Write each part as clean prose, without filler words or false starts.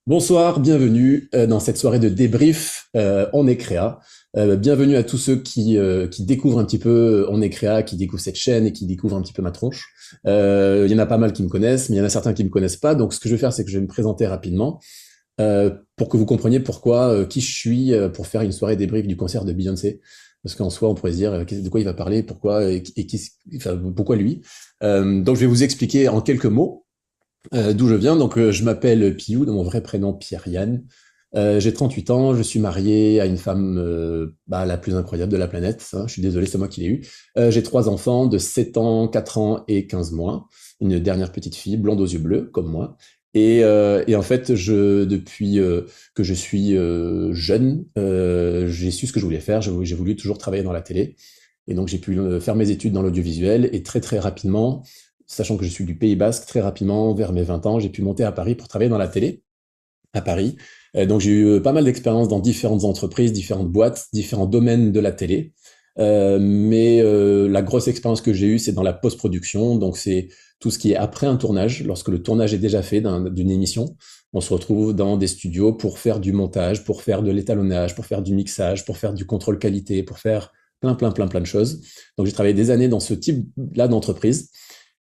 Bonsoir, bienvenue dans cette soirée de débrief On est créa. Bienvenue à tous ceux qui découvrent un petit peu On est créa, qui découvrent cette chaîne et qui découvrent un petit peu ma tronche. Il y en a pas mal qui me connaissent, mais il y en a certains qui me connaissent pas. Donc ce que je vais faire, c'est que je vais me présenter rapidement pour que vous compreniez pourquoi, qui je suis pour faire une soirée débrief du concert de Beyoncé. Parce qu'en soi, on pourrait se dire de quoi il va parler, pourquoi enfin, pourquoi lui. Donc je vais vous expliquer en quelques mots d'où je viens. Donc, je m'appelle Piou, de mon vrai prénom Pierre-Yann. J'ai 38 ans, je suis marié à une femme la plus incroyable de la planète. Je suis désolé, c'est moi qui l'ai eu. J'ai trois enfants de 7 ans, 4 ans et 15 mois. Une dernière petite fille, blonde aux yeux bleus, comme moi. Et en fait, depuis que je suis jeune, j'ai su ce que je voulais faire. J'ai voulu toujours travailler dans la télé. Et donc, j'ai pu faire mes études dans l'audiovisuel. Et très, très rapidement, sachant que je suis du Pays Basque, très rapidement, vers mes 20 ans, j'ai pu monter à Paris pour travailler dans la télé, à Paris. Donc j'ai eu pas mal d'expériences dans différentes entreprises, différentes boîtes, différents domaines de la télé. Mais la grosse expérience que j'ai eue, c'est dans la post-production. Donc c'est tout ce qui est après un tournage, lorsque le tournage est déjà fait d'une émission. On se retrouve dans des studios pour faire du montage, pour faire de l'étalonnage, pour faire du mixage, pour faire du contrôle qualité, pour faire plein de choses. Donc j'ai travaillé des années dans ce type-là d'entreprise.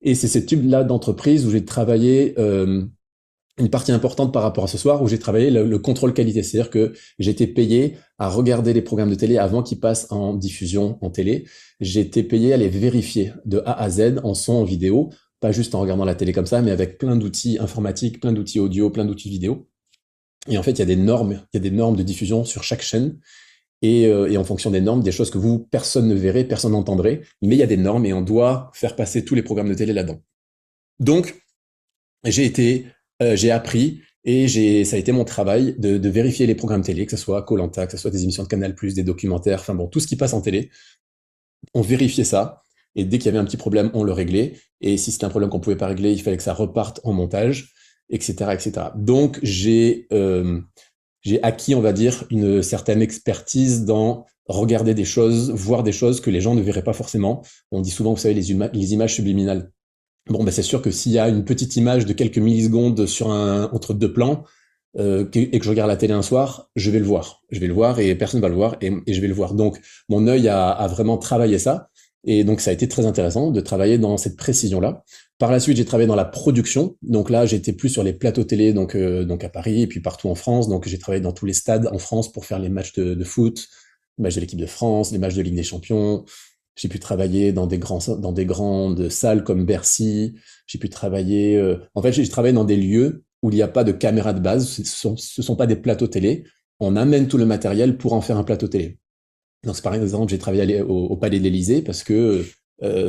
Et c'est ce type-là d'entreprise où j'ai travaillé une partie importante par rapport à ce soir, où j'ai travaillé le contrôle qualité. C'est-à-dire que j'ai été payé à regarder les programmes de télé avant qu'ils passent en diffusion en télé. J'ai été payé à les vérifier de A à Z, en son, en vidéo, pas juste en regardant la télé comme ça, mais avec plein d'outils informatiques, plein d'outils audio, plein d'outils vidéo. Et en fait, il y a des normes de diffusion sur chaque chaîne. Et en fonction des normes, des choses que vous, personne ne verrait, personne n'entendrait, mais il y a des normes et on doit faire passer tous les programmes de télé là-dedans. Donc, j'ai appris et ça a été mon travail de vérifier les programmes télé, que ce soit koh que ce soit des émissions de Canal+, des documentaires, enfin bon, tout ce qui passe en télé. On vérifiait ça et dès qu'il y avait un petit problème, on le réglait. Et si c'était un problème qu'on pouvait pas régler, il fallait que ça reparte en montage, etc., etc. Donc j'ai acquis, on va dire, une certaine expertise dans regarder des choses, voir des choses que les gens ne verraient pas forcément. On dit souvent, vous savez, les images subliminales. Bon, ben c'est sûr que s'il y a une petite image de quelques millisecondes entre deux plans, et que je regarde la télé un soir, je vais le voir. Je vais le voir et personne va le voir et je vais le voir. Donc, mon œil a vraiment travaillé ça. Et donc, ça a été très intéressant de travailler dans cette précision-là. Par la suite, j'ai travaillé dans la production. Donc là, j'étais plus sur les plateaux télé, donc à Paris et puis partout en France. Donc, j'ai travaillé dans tous les stades en France pour faire les matchs de foot, les matchs de l'équipe de France, les matchs de Ligue des Champions. J'ai pu travailler dans des grandes salles comme Bercy. J'ai pu travailler. En fait, j'ai travaillé dans des lieux où il n'y a pas de caméra de base. Ce sont pas des plateaux télé. On amène tout le matériel pour en faire un plateau télé. Donc, par exemple, j'ai travaillé au Palais de l'Élysée parce que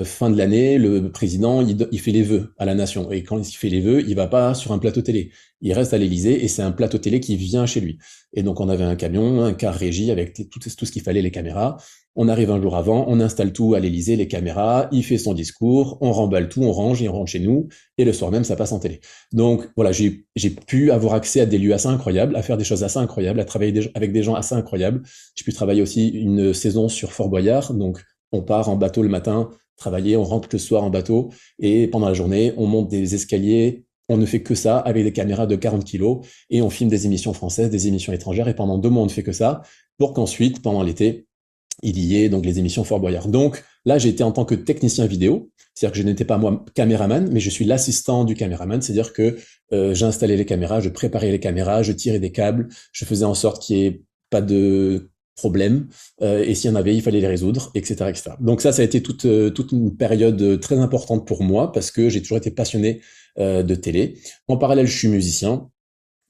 fin de l'année, le président, il fait les vœux à la nation. Et quand il fait les vœux, il va pas sur un plateau télé. Il reste à l'Élysée et c'est un plateau télé qui vient chez lui. Et donc, on avait un camion, un car régie avec tout ce qu'il fallait, les caméras. On arrive un jour avant, on installe tout à l'Élysée, les caméras, il fait son discours, on remballe tout, on range et on rentre chez nous. Et le soir même, ça passe en télé. Donc, voilà, j'ai pu avoir accès à des lieux assez incroyables, à faire des choses assez incroyables, à travailler avec des gens assez incroyables. J'ai pu travailler aussi une saison sur Fort Boyard. Donc, on part en bateau le matin, travailler, on rentre le soir en bateau, et pendant la journée, on monte des escaliers, on ne fait que ça avec des caméras de 40 kilos, et on filme des émissions françaises, des émissions étrangères, et pendant 2 mois, on ne fait que ça, pour qu'ensuite, pendant l'été, il y ait donc les émissions Fort Boyard. Donc là, j'ai été en tant que technicien vidéo, c'est-à-dire que je n'étais pas moi caméraman, mais je suis l'assistant du caméraman, c'est-à-dire que j'installais les caméras, je préparais les caméras, je tirais des câbles, je faisais en sorte qu'il n'y ait pas de problème, et s'il y en avait, il fallait les résoudre, etc., etc. Donc ça a été toute une période très importante pour moi, parce que j'ai toujours été passionné de télé. En parallèle, je suis musicien,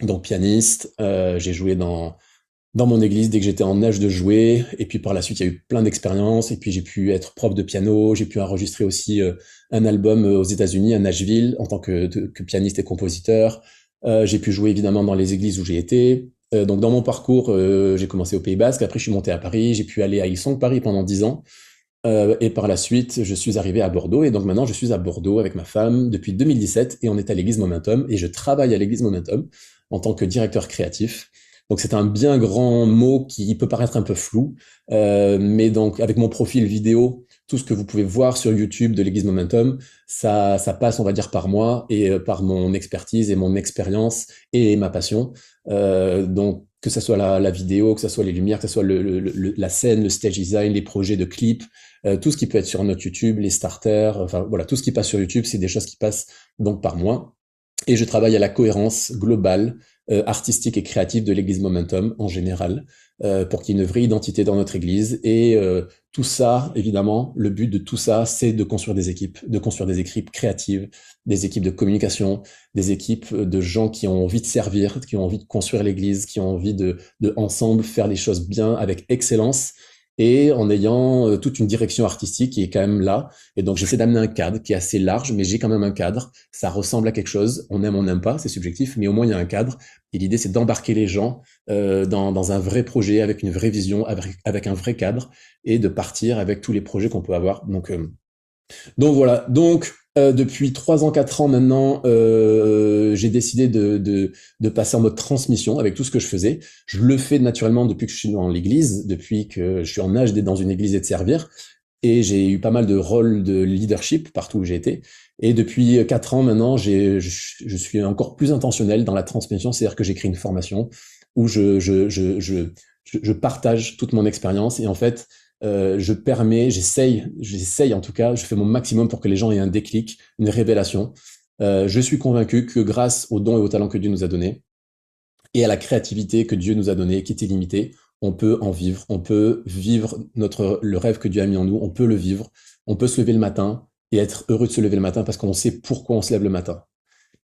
donc pianiste, j'ai joué dans mon église dès que j'étais en âge de jouer. Et puis par la suite, il y a eu plein d'expériences. Et puis j'ai pu être prof de piano. J'ai pu enregistrer aussi un album aux États-Unis, à Nashville, en tant que pianiste et compositeur. J'ai pu jouer évidemment dans les églises où j'ai été. Donc dans mon parcours, j'ai commencé au Pays Basque. Après, je suis monté à Paris. J'ai pu aller à Ilsong Paris pendant 10 ans. Et par la suite, je suis arrivé à Bordeaux. Et donc maintenant, je suis à Bordeaux avec ma femme depuis 2017. Et on est à l'église Momentum. Et je travaille à l'église Momentum en tant que directeur créatif. Donc c'est un bien grand mot qui peut paraître un peu flou, mais donc avec mon profil vidéo, tout ce que vous pouvez voir sur YouTube de l'Église Momentum, ça passe, on va dire, par moi et par mon expertise et mon expérience et ma passion. Donc, que ce soit la vidéo, que ce soit les lumières, que ce soit la scène, le stage design, les projets de clips, tout ce qui peut être sur notre YouTube, les starters, enfin voilà, tout ce qui passe sur YouTube, c'est des choses qui passent donc par moi. Et je travaille à la cohérence globale, artistique et créative de l'Église Momentum en général, pour qu'il y ait une vraie identité dans notre Église. Et tout ça, évidemment, le but de tout ça, c'est de construire des équipes créatives, des équipes de communication, des équipes de gens qui ont envie de servir, qui ont envie de construire l'Église, qui ont envie de ensemble faire les choses bien avec excellence et en ayant toute une direction artistique qui est quand même là. Et donc j'essaie d'amener un cadre qui est assez large, mais j'ai quand même un cadre. Ça ressemble à quelque chose. On aime, on n'aime pas, c'est subjectif, mais au moins il y a un cadre. Et l'idée c'est d'embarquer les gens dans un vrai projet, avec une vraie vision, avec un vrai cadre, et de partir avec tous les projets qu'on peut avoir. Donc voilà. Donc depuis 3 ans, 4 ans maintenant, j'ai décidé de passer en mode transmission avec tout ce que je faisais. Je le fais naturellement depuis que je suis dans l'église, depuis que je suis en âge d'être dans une église et de servir. Et j'ai eu pas mal de rôles de leadership partout où j'ai été. Et depuis 4 ans maintenant, je suis encore plus intentionnel dans la transmission, c'est-à-dire que j'écris une formation où je partage toute mon expérience. Et en fait, j'essaye en tout cas, je fais mon maximum pour que les gens aient un déclic, une révélation. Je suis convaincu que grâce aux dons et aux talents que Dieu nous a donnés, et à la créativité que Dieu nous a donnée, qui est illimitée, on peut en vivre, on peut vivre le rêve que Dieu a mis en nous, on peut le vivre, on peut se lever le matin et être heureux de se lever le matin parce qu'on sait pourquoi on se lève le matin.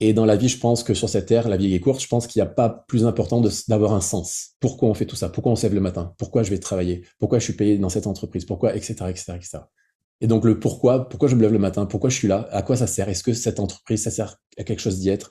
Et dans la vie, je pense que sur cette terre, la vie est courte, je pense qu'il n'y a pas plus important d'avoir un sens. Pourquoi on fait tout ça? Pourquoi on se lève le matin? Pourquoi je vais travailler? Pourquoi je suis payé dans cette entreprise? Pourquoi, etc., etc., etc. Et donc le pourquoi je me lève le matin? Pourquoi je suis là? À quoi ça sert? Est-ce que cette entreprise, ça sert à quelque chose d'y être?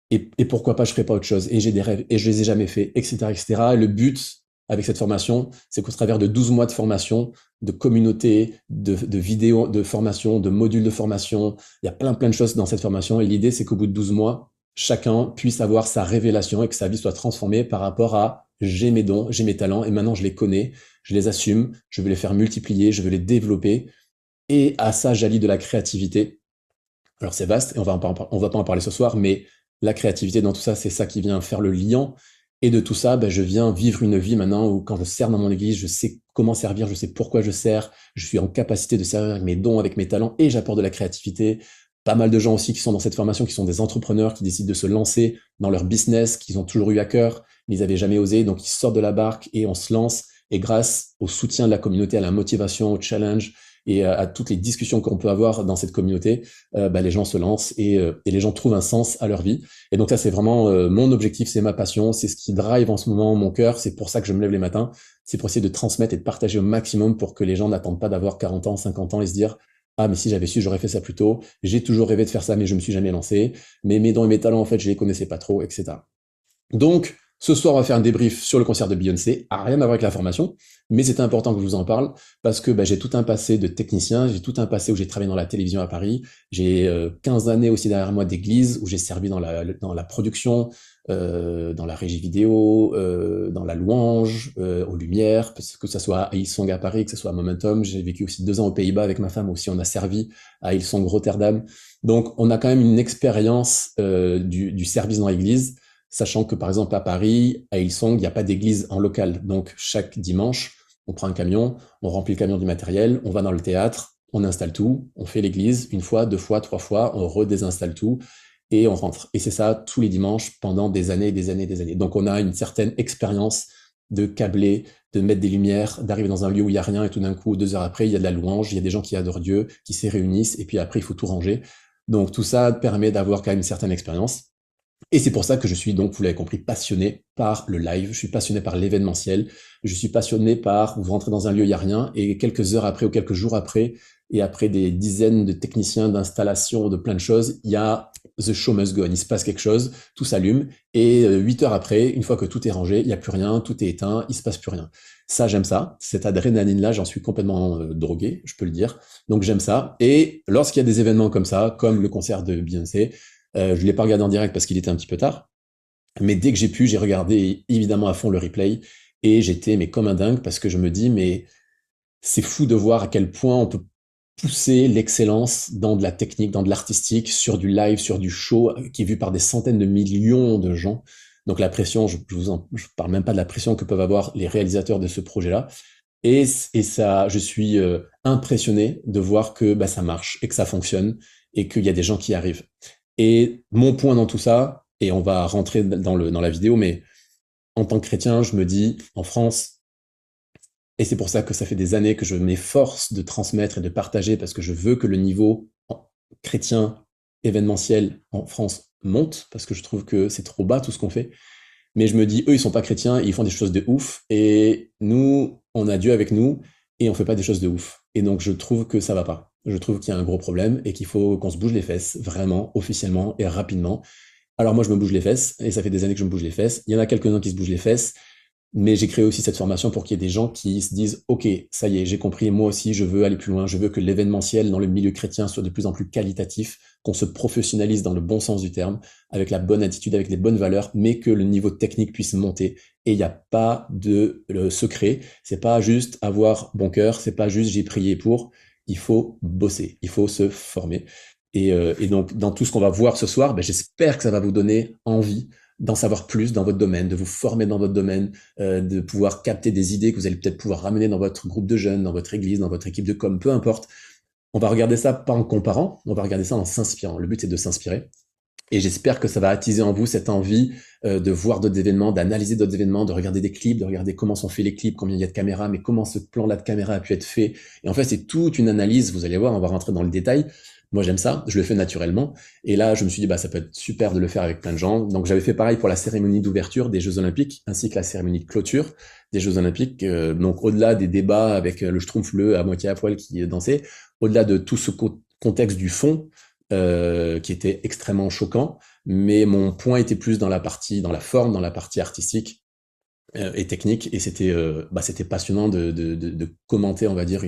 Et pourquoi pas je ferais pas autre chose? Et j'ai des rêves et je les ai jamais faits, etc., etc. Et le but avec cette formation, c'est qu'au travers de 12 mois de formation, de communauté, de vidéos de formation, de modules de formation, il y a plein de choses dans cette formation. Et l'idée, c'est qu'au bout de 12 mois, chacun puisse avoir sa révélation et que sa vie soit transformée par rapport à j'ai mes dons, j'ai mes talents et maintenant je les connais, je les assume, je veux les faire multiplier, je veux les développer. Et à ça, j'allie de la créativité. Alors c'est vaste et on va pas en parler ce soir, mais la créativité dans tout ça, c'est ça qui vient faire le lien. Et de tout ça, ben, je viens vivre une vie maintenant où quand je sers dans mon église, je sais comment servir, je sais pourquoi je sers, je suis en capacité de servir avec mes dons, avec mes talents et j'apporte de la créativité. Pas mal de gens aussi qui sont dans cette formation, qui sont des entrepreneurs, qui décident de se lancer dans leur business, qu'ils ont toujours eu à cœur, mais ils n'avaient jamais osé, donc ils sortent de la barque et on se lance. Et grâce au soutien de la communauté, à la motivation, au challenge, et à toutes les discussions qu'on peut avoir dans cette communauté, bah, les gens se lancent et les gens trouvent un sens à leur vie. Et donc ça, c'est vraiment mon objectif, c'est ma passion, c'est ce qui drive en ce moment mon cœur, c'est pour ça que je me lève les matins, c'est pour essayer de transmettre et de partager au maximum pour que les gens n'attendent pas d'avoir 40 ans, 50 ans et se dire ah, mais si j'avais su, j'aurais fait ça plus tôt. J'ai toujours rêvé de faire ça, mais je me suis jamais lancé. Mais mes dons et mes talents, en fait, je les connaissais pas trop, etc. Donc, ce soir, on va faire un débrief sur le concert de Beyoncé. Ah, rien à voir avec la formation, mais c'est important que je vous en parle parce que bah, j'ai tout un passé de technicien, j'ai tout un passé où j'ai travaillé dans la télévision à Paris, j'ai 15 années aussi derrière moi d'église où j'ai servi dans la production, dans la régie vidéo, dans la louange, aux lumières, que ce soit à Hillsong à Paris, que ce soit à Momentum. J'ai vécu aussi 2 ans aux Pays-Bas avec ma femme aussi, on a servi à Hillsong Rotterdam. Donc, on a quand même une expérience du service dans l'église. Sachant que, par exemple, à Paris, à Hillsong, il n'y a pas d'église en local. Donc, chaque dimanche, on prend un camion, on remplit le camion du matériel, on va dans le théâtre, on installe tout, on fait l'église 1 fois, 2 fois, 3 fois, on redésinstalle tout et on rentre. Et c'est ça tous les dimanches pendant des années, des années, des années. Donc, on a une certaine expérience de câbler, de mettre des lumières, d'arriver dans un lieu où il n'y a rien et tout d'un coup, 2 heures après, il y a de la louange, il y a des gens qui adorent Dieu, qui s'y réunissent et puis après, il faut tout ranger. Donc, tout ça permet d'avoir quand même une certaine expérience. Et c'est pour ça que je suis donc, vous l'avez compris, passionné par le live, je suis passionné par l'événementiel, je suis passionné par, vous rentrez dans un lieu, il n'y a rien, et quelques heures après ou quelques jours après, et après des dizaines de techniciens d'installation, de plein de choses, il y a the show must go on, il se passe quelque chose, tout s'allume, et 8 heures après, une fois que tout est rangé, il n'y a plus rien, tout est éteint, il se passe plus rien. Ça, j'aime ça, cette adrénaline-là, j'en suis complètement drogué, je peux le dire, donc j'aime ça, et lorsqu'il y a des événements comme ça, comme le concert de Beyoncé, je l'ai pas regardé en direct parce qu'il était un petit peu tard, mais dès que j'ai pu, j'ai regardé évidemment à fond le replay et j'étais mais comme un dingue parce que je me dis mais c'est fou de voir à quel point on peut pousser l'excellence dans de la technique, dans de l'artistique, sur du live, sur du show, qui est vu par des centaines de millions de gens. Donc la pression, je parle même pas de la pression que peuvent avoir les réalisateurs de ce projet-là. Et ça, je suis impressionné de voir que bah, ça marche et que ça fonctionne et qu'il y a des gens qui arrivent. Et mon point dans tout ça, et on va rentrer dans la vidéo, mais en tant que chrétien, je me dis, en France, et c'est pour ça que ça fait des années que je m'efforce de transmettre et de partager, parce que je veux que le niveau chrétien événementiel en France monte, parce que je trouve que c'est trop bas tout ce qu'on fait. Mais je me dis, eux, ils sont pas chrétiens, ils font des choses de ouf, et nous, on a Dieu avec nous, et on fait pas des choses de ouf. Et donc, je trouve que ça va pas. Je trouve qu'il y a un gros problème, et qu'il faut qu'on se bouge les fesses, vraiment, officiellement et rapidement. Alors moi, je me bouge les fesses, et ça fait des années que je me bouge les fesses. Il y en a quelques-uns qui se bougent les fesses, mais j'ai créé aussi cette formation pour qu'il y ait des gens qui se disent, OK, ça y est, j'ai compris, moi aussi, je veux aller plus loin, je veux que l'événementiel dans le milieu chrétien soit de plus en plus qualitatif, qu'on se professionnalise dans le bon sens du terme, avec la bonne attitude, avec les bonnes valeurs, mais que le niveau technique puisse monter. Et il n'y a pas de secret, c'est pas juste avoir bon cœur, c'est pas juste j'ai prié pour, il faut bosser, il faut se former. Et donc, dans tout ce qu'on va voir ce soir, ben, j'espère que ça va vous donner envie d'en savoir plus dans votre domaine, de vous former dans votre domaine, de pouvoir capter des idées que vous allez peut-être pouvoir ramener dans votre groupe de jeunes, dans votre église, dans votre équipe de com, peu importe. On va regarder ça pas en comparant, on va regarder ça en s'inspirant. Le but, c'est de s'inspirer. Et j'espère que ça va attiser en vous cette envie de voir d'autres événements, d'analyser d'autres événements, de regarder des clips, de regarder comment sont faits les clips, combien il y a de caméras, mais comment ce plan-là de caméra a pu être fait. Et en fait, c'est toute une analyse, vous allez voir, on va rentrer dans le détail. Moi, j'aime ça, je le fais naturellement. Et là, je me suis dit, bah, ça peut être super de le faire avec plein de gens. Donc, j'avais fait pareil pour la cérémonie d'ouverture des Jeux Olympiques, ainsi que la cérémonie de clôture des Jeux Olympiques. Donc, au-delà des débats avec le schtroumpf-le à moitié à poil qui dansait, au-delà de tout ce contexte du fond, qui était extrêmement choquant, mais mon point était plus dans la partie, dans la forme, dans la partie artistique et technique, et c'était passionnant de commenter, on va dire,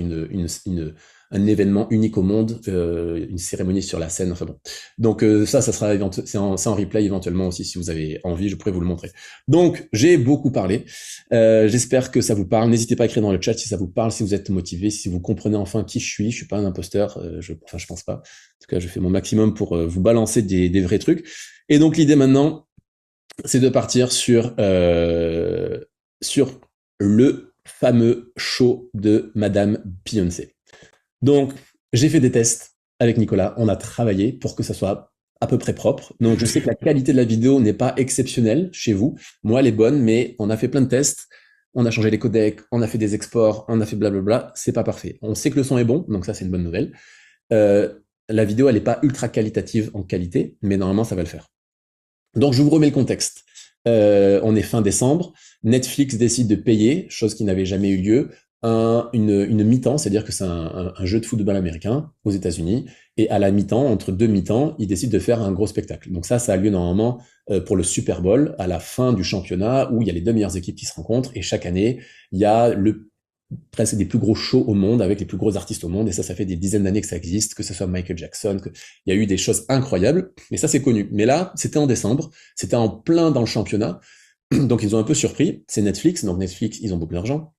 un événement unique au monde, une cérémonie sur la scène, enfin bon. Donc ça sera c'est en replay éventuellement aussi, si vous avez envie, je pourrais vous le montrer. Donc j'ai beaucoup parlé, j'espère que ça vous parle, n'hésitez pas à écrire dans le chat si ça vous parle, si vous êtes motivé, si vous comprenez enfin qui je suis pas un imposteur, je pense pas, en tout cas je fais mon maximum pour vous balancer des vrais trucs. Et donc l'idée maintenant, c'est de partir sur le fameux show de Madame Beyoncé. Donc, j'ai fait des tests avec Nicolas, on a travaillé pour que ça soit à peu près propre. Donc, je sais que la qualité de la vidéo n'est pas exceptionnelle chez vous. Moi, elle est bonne, mais on a fait plein de tests. On a changé les codecs, on a fait des exports, on a fait blablabla. C'est pas parfait. On sait que le son est bon, donc ça, c'est une bonne nouvelle. La vidéo, elle n'est pas ultra qualitative en qualité, mais normalement, ça va le faire. Donc, je vous remets le contexte. On est fin décembre. Netflix décide de payer, chose qui n'avait jamais eu lieu, une mi-temps, c'est-à-dire que c'est un jeu de football américain aux États-Unis, et à la mi-temps, entre deux mi-temps, ils décident de faire un gros spectacle. Donc ça a lieu normalement pour le Super Bowl, à la fin du championnat, où il y a les deux meilleures équipes qui se rencontrent, et chaque année, il y a presque des plus gros shows au monde, avec les plus gros artistes au monde, et ça fait des dizaines d'années que ça existe, que ce soit Michael Jackson, il y a eu des choses incroyables, mais ça c'est connu. Mais là, c'était en décembre, c'était en plein dans le championnat, donc ils ont un peu surpris, c'est Netflix, donc Netflix, ils ont beaucoup d'argent,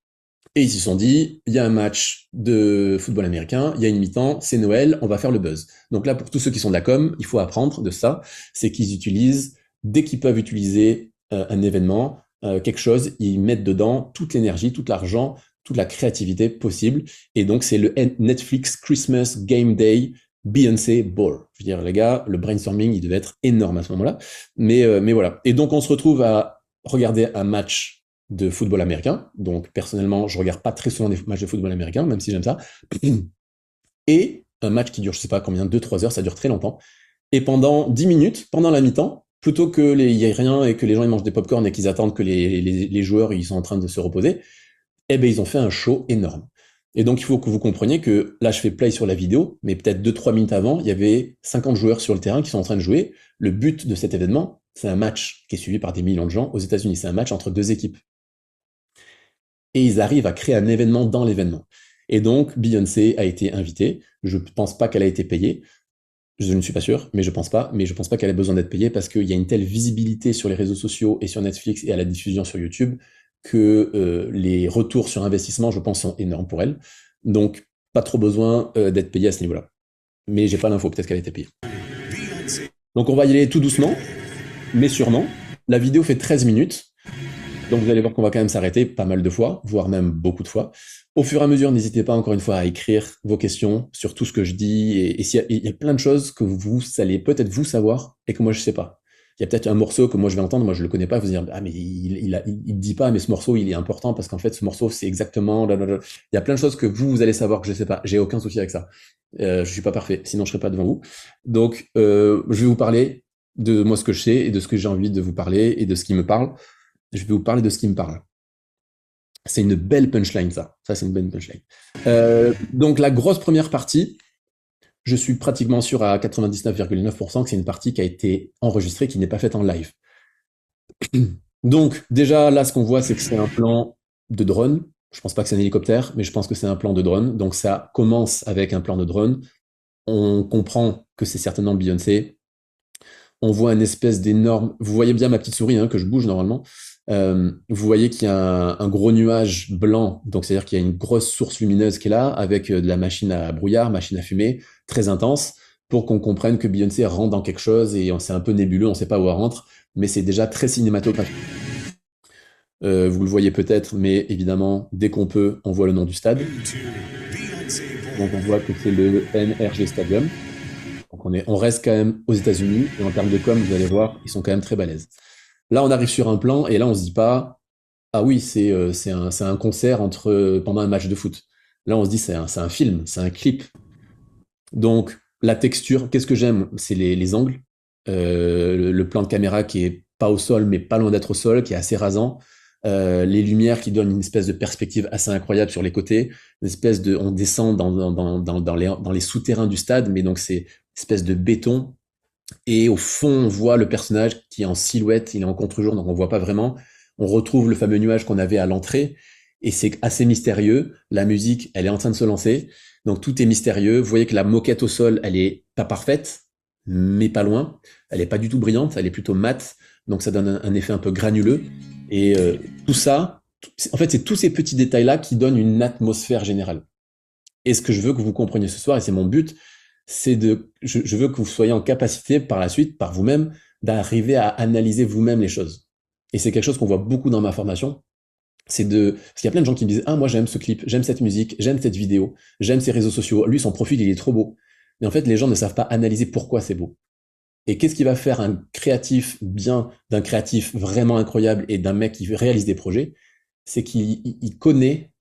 et ils se sont dit, il y a un match de football américain, il y a une mi-temps, c'est Noël, on va faire le buzz. Donc là, pour tous ceux qui sont de la com, il faut apprendre de ça, c'est qu'ils utilisent, dès qu'ils peuvent utiliser un événement, quelque chose, ils mettent dedans toute l'énergie, tout l'argent, toute la créativité possible. Et donc, c'est le Netflix Christmas Game Day Beyoncé Ball. Je veux dire, les gars, le brainstorming, il devait être énorme à ce moment-là. Mais voilà. Et donc, on se retrouve à regarder un match de football américain. Donc, personnellement, je regarde pas très souvent des matchs de football américain, même si j'aime ça. Et un match qui dure, je sais pas combien, 2-3 heures, ça dure très longtemps. Et pendant 10 minutes, pendant la mi-temps, plutôt que il y ait rien et que les gens ils mangent des pop-corn et qu'ils attendent que les joueurs ils sont en train de se reposer, eh ben ils ont fait un show énorme. Et donc il faut que vous compreniez que là je fais play sur la vidéo, mais peut-être 2-3 minutes avant, il y avait 50 joueurs sur le terrain qui sont en train de jouer. Le but de cet événement, c'est un match qui est suivi par des millions de gens aux États-Unis. C'est un match entre deux équipes. Et ils arrivent à créer un événement dans l'événement. Et donc Beyoncé a été invitée. Je ne pense pas qu'elle a été payée. Je ne suis pas sûr, mais je pense pas. Mais je pense pas qu'elle ait besoin d'être payée parce qu'il y a une telle visibilité sur les réseaux sociaux et sur Netflix et à la diffusion sur YouTube que les retours sur investissement, je pense, sont énormes pour elle. Donc, pas trop besoin d'être payé à ce niveau-là. Mais j'ai pas l'info, peut-être qu'elle a été payée. Donc on va y aller tout doucement, mais sûrement. La vidéo fait 13 minutes. Donc vous allez voir qu'on va quand même s'arrêter pas mal de fois, voire même beaucoup de fois. Au fur et à mesure, n'hésitez pas encore une fois à écrire vos questions sur tout ce que je dis. Et il y a plein de choses que vous allez peut-être vous savoir et que moi je sais pas. Il y a peut-être un morceau que moi je vais entendre, moi je le connais pas, vous dire ah mais il dit pas, mais ce morceau il est important parce qu'en fait ce morceau c'est exactement. Blablabla. Il y a plein de choses que vous allez savoir que je sais pas. J'ai aucun souci avec ça. Je suis pas parfait, sinon je serais pas devant vous. Donc je vais vous parler de moi ce que je sais et de ce que j'ai envie de vous parler et de ce qui me parle. Je vais vous parler de ce qui me parle. C'est une belle punchline, ça. Ça, c'est une belle punchline. Donc, la grosse première partie, je suis pratiquement sûr à 99,9% que c'est une partie qui a été enregistrée, qui n'est pas faite en live. Donc, déjà, là, ce qu'on voit, c'est que c'est un plan de drone. Je pense pas que c'est un hélicoptère, mais je pense que c'est un plan de drone. Donc, ça commence avec un plan de drone. On comprend que c'est certainement Beyoncé. On voit une espèce d'énorme... Vous voyez bien ma petite souris, hein, que je bouge normalement. Vous voyez qu'il y a un gros nuage blanc, donc c'est-à-dire qu'il y a une grosse source lumineuse qui est là, avec de la machine à brouillard, machine à fumer, très intense, pour qu'on comprenne que Beyoncé rentre dans quelque chose, et c'est un peu nébuleux, on ne sait pas où elle rentre, mais c'est déjà très cinématographique. Vous le voyez peut-être, mais évidemment, dès qu'on peut, on voit le nom du stade. Donc on voit que c'est le NRG Stadium. Donc on reste quand même aux États-Unis, et en termes de com, vous allez voir, ils sont quand même très balèzes. Là, on arrive sur un plan et là, on se dit pas, ah oui, c'est un concert pendant un match de foot. Là, on se dit, c'est un film, c'est un clip. Donc, la texture, qu'est-ce que j'aime? C'est les angles. Le plan de caméra qui est pas au sol, mais pas loin d'être au sol, qui est assez rasant. Les lumières qui donnent une espèce de perspective assez incroyable sur les côtés. On descend dans les souterrains du stade, mais donc c'est une espèce de béton. Et au fond, on voit le personnage qui est en silhouette, il est en contre-jour, donc on voit pas vraiment. On retrouve le fameux nuage qu'on avait à l'entrée, et c'est assez mystérieux. La musique, elle est en train de se lancer, donc tout est mystérieux. Vous voyez que la moquette au sol, elle est pas parfaite, mais pas loin. Elle est pas du tout brillante, elle est plutôt mate, donc ça donne un effet un peu granuleux. Et tout ça, en fait, c'est tous ces petits détails-là qui donnent une atmosphère générale. Et ce que je veux que vous compreniez ce soir, et c'est mon but, je veux que vous soyez en capacité par la suite, par vous-même, d'arriver à analyser vous-même les choses. Et c'est quelque chose qu'on voit beaucoup dans ma formation. Parce qu'il y a plein de gens qui me disent, ah, moi j'aime ce clip, j'aime cette musique, j'aime cette vidéo, j'aime ces réseaux sociaux, lui son profil il est trop beau. Mais en fait, les gens ne savent pas analyser pourquoi c'est beau. Et qu'est-ce qui va faire un créatif bien, d'un créatif vraiment incroyable et d'un mec qui réalise des projets? C'est qu'il connaît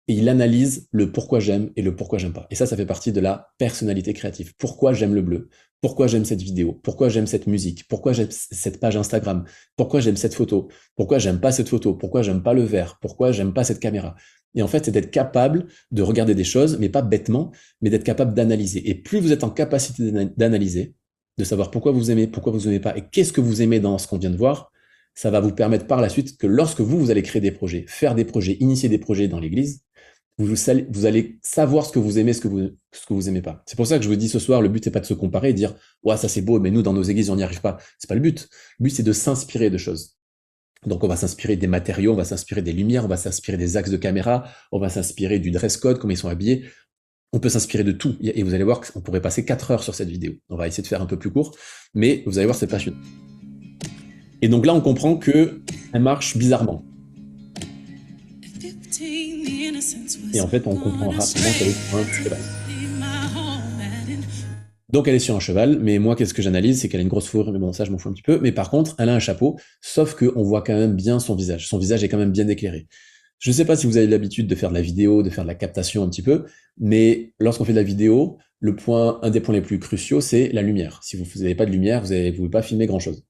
et il analyse le pourquoi j'aime et le pourquoi j'aime pas. Et ça fait partie de la personnalité créative. Pourquoi j'aime le bleu? Pourquoi j'aime cette vidéo? Pourquoi j'aime cette musique? Pourquoi j'aime cette page Instagram? Pourquoi j'aime cette photo? Pourquoi j'aime pas cette photo? Pourquoi j'aime pas le vert? Pourquoi j'aime pas cette caméra? Et en fait, c'est d'être capable de regarder des choses, mais pas bêtement, mais d'être capable d'analyser. Et plus vous êtes en capacité d'analyser, de savoir pourquoi vous aimez pas, et qu'est-ce que vous aimez dans ce qu'on vient de voir, ça va vous permettre par la suite que lorsque vous allez créer des projets, faire des projets, initier des projets dans l'église, vous allez savoir ce que vous aimez, ce que vous aimez pas. C'est pour ça que je vous dis ce soir, le but n'est pas de se comparer et de dire, ouais, ça c'est beau, mais nous, dans nos églises, on n'y arrive pas. C'est pas le but. Le but, c'est de s'inspirer de choses. Donc, on va s'inspirer des matériaux, on va s'inspirer des lumières, on va s'inspirer des axes de caméra, on va s'inspirer du dress code, comment ils sont habillés. On peut s'inspirer de tout. Et vous allez voir qu'on pourrait passer 4 heures sur cette vidéo. On va essayer de faire un peu plus court, mais vous allez voir, c'est passionnant. Et donc là, on comprend que elle marche bizarrement. Et en fait, on comprend rapidement qu'elle est sur un cheval. Donc elle est sur un cheval, mais moi, qu'est-ce que j'analyse? C'est qu'elle a une grosse fourrure, mais bon, ça, je m'en fous un petit peu. Mais par contre, elle a un chapeau, sauf qu'on voit quand même bien son visage. Son visage est quand même bien éclairé. Je ne sais pas si vous avez l'habitude de faire de la vidéo, de faire de la captation un petit peu, mais lorsqu'on fait de la vidéo, un des points les plus cruciaux, c'est la lumière. Si vous n'avez pas de lumière, vous ne pouvez pas filmer grand-chose.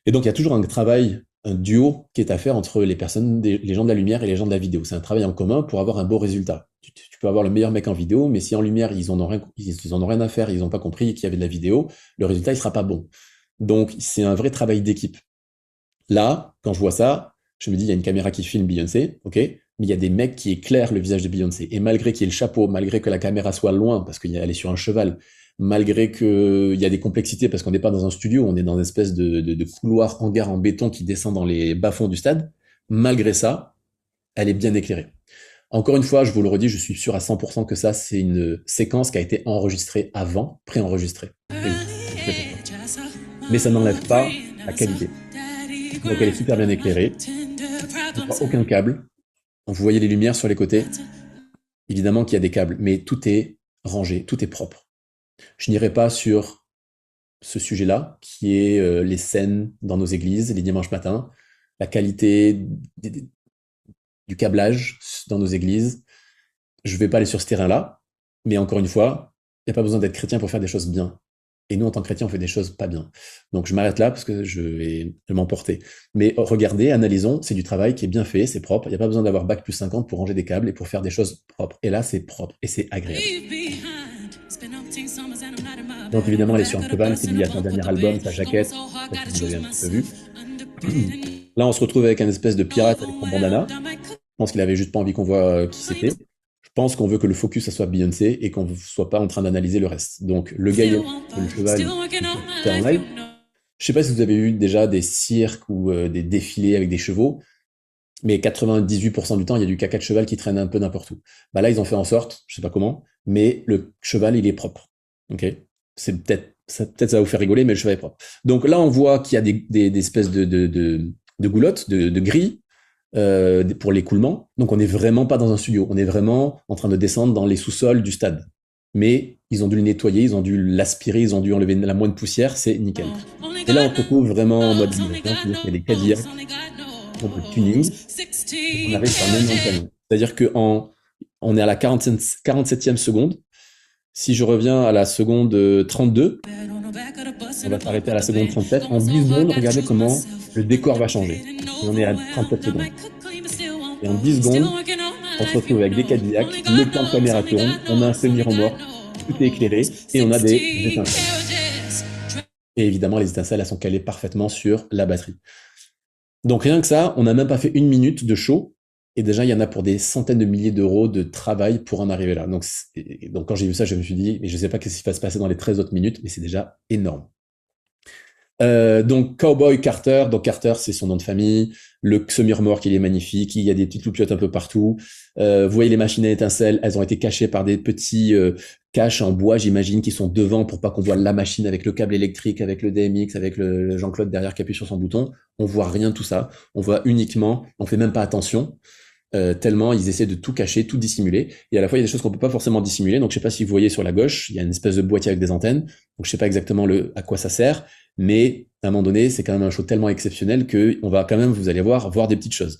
Et donc, il y a toujours un travail, un duo qui est à faire entre les gens de la lumière et les gens de la vidéo. C'est un travail en commun pour avoir un beau résultat. Tu peux avoir le meilleur mec en vidéo, mais si en lumière, ils en ont rien à faire, ils n'ont pas compris qu'il y avait de la vidéo, le résultat, il sera pas bon. Donc, c'est un vrai travail d'équipe. Là, quand je vois ça, je me dis, il y a une caméra qui filme Beyoncé, ok, mais il y a des mecs qui éclairent le visage de Beyoncé. Et malgré qu'il y ait le chapeau, malgré que la caméra soit loin, parce qu'elle est sur un cheval, malgré qu'il y a des complexités, parce qu'on n'est pas dans un studio, on est dans une espèce de couloir hangar en béton qui descend dans les bas-fonds du stade, malgré ça, elle est bien éclairée. Encore une fois, je vous le redis, je suis sûr à 100% que ça, c'est une séquence qui a été enregistrée avant, préenregistrée. Et oui, je sais pourquoi. Mais ça n'enlève pas la qualité. Donc elle est super bien éclairée. On voit aucun câble. Vous voyez les lumières sur les côtés. Évidemment qu'il y a des câbles, mais tout est rangé, tout est propre. Je n'irai pas sur ce sujet-là, qui est les scènes dans nos églises, les dimanches matins, la qualité du câblage dans nos églises. Je ne vais pas aller sur ce terrain-là, mais encore une fois, il n'y a pas besoin d'être chrétien pour faire des choses bien. Et nous, en tant que chrétiens, on fait des choses pas bien. Donc je m'arrête là parce que je vais m'emporter. Mais regardez, analysons, c'est du travail qui est bien fait, c'est propre. Il n'y a pas besoin d'avoir bac plus 50 pour ranger des câbles et pour faire des choses propres. Et là, c'est propre et c'est agréable. Donc évidemment, elle est sur un cheval, c'est lié à son dernier album, sa jaquette, peut-être que vous avez un petit peu vu. Là, on se retrouve avec un espèce de pirate avec son bandana. Je pense qu'il avait juste pas envie qu'on voit qui c'était. Je pense qu'on veut que le focus, ça soit Beyoncé et qu'on ne soit pas en train d'analyser le reste. Donc, le gars, le cheval, c'est en live. Je sais pas si vous avez eu déjà des cirques ou des défilés avec des chevaux, mais 98% du temps, il y a du caca de cheval qui traîne un peu n'importe où. Bah là, ils ont fait en sorte, je sais pas comment, mais le cheval, il est propre. Ok, c'est peut-être ça va vous faire rigoler, mais le cheval est propre. Donc là, on voit qu'il y a des espèces de goulottes, de grilles pour l'écoulement. Donc on n'est vraiment pas dans un studio, on est vraiment en train de descendre dans les sous-sols du stade. Mais ils ont dû le nettoyer, ils ont dû l'aspirer, ils ont dû enlever la moindre poussière, c'est nickel. Et là, on se retrouve vraiment en mode simulation, c'est-à-dire qu'il y a des Cadillacs, en mode tuning, et on arrive sur un énorme camion. C'est-à-dire qu'on est à la 47e seconde. Si je reviens à la seconde 32, on va s'arrêter à la seconde 37. En 10 secondes, regardez comment le décor va changer. Et on est à 37 secondes. Et en 10 secondes, on se retrouve avec des Cadillacs, le plan de caméra tourne, on a un semi-remorque, tout est éclairé, et on a des étincelles. Et évidemment, les étincelles, elles sont calées parfaitement sur la batterie. Donc rien que ça, on n'a même pas fait une minute de show, et déjà, il y en a pour des centaines de milliers d'euros de travail pour en arriver là. Donc quand j'ai vu ça, je me suis dit, mais je ne sais pas ce qui va se passer dans les 13 autres minutes, mais c'est déjà énorme. Donc Cowboy Carter, donc Carter c'est son nom de famille, le semi-remorque il est magnifique, il y a des petites loupiottes un peu partout, vous voyez les machines à étincelles, elles ont été cachées par des petits caches en bois j'imagine qui sont devant pour pas qu'on voit la machine avec le câble électrique, avec le DMX, avec le Jean-Claude derrière qui appuie sur son bouton, on voit rien de tout ça, on voit uniquement, on fait même pas attention, tellement ils essaient de tout cacher, tout dissimuler. Et à la fois, il y a des choses qu'on peut pas forcément dissimuler. Donc, je sais pas si vous voyez sur la gauche, il y a une espèce de boîtier avec des antennes. Donc, je sais pas exactement à quoi ça sert, mais à un moment donné, c'est quand même un show tellement exceptionnel que on va quand même, vous allez voir des petites choses.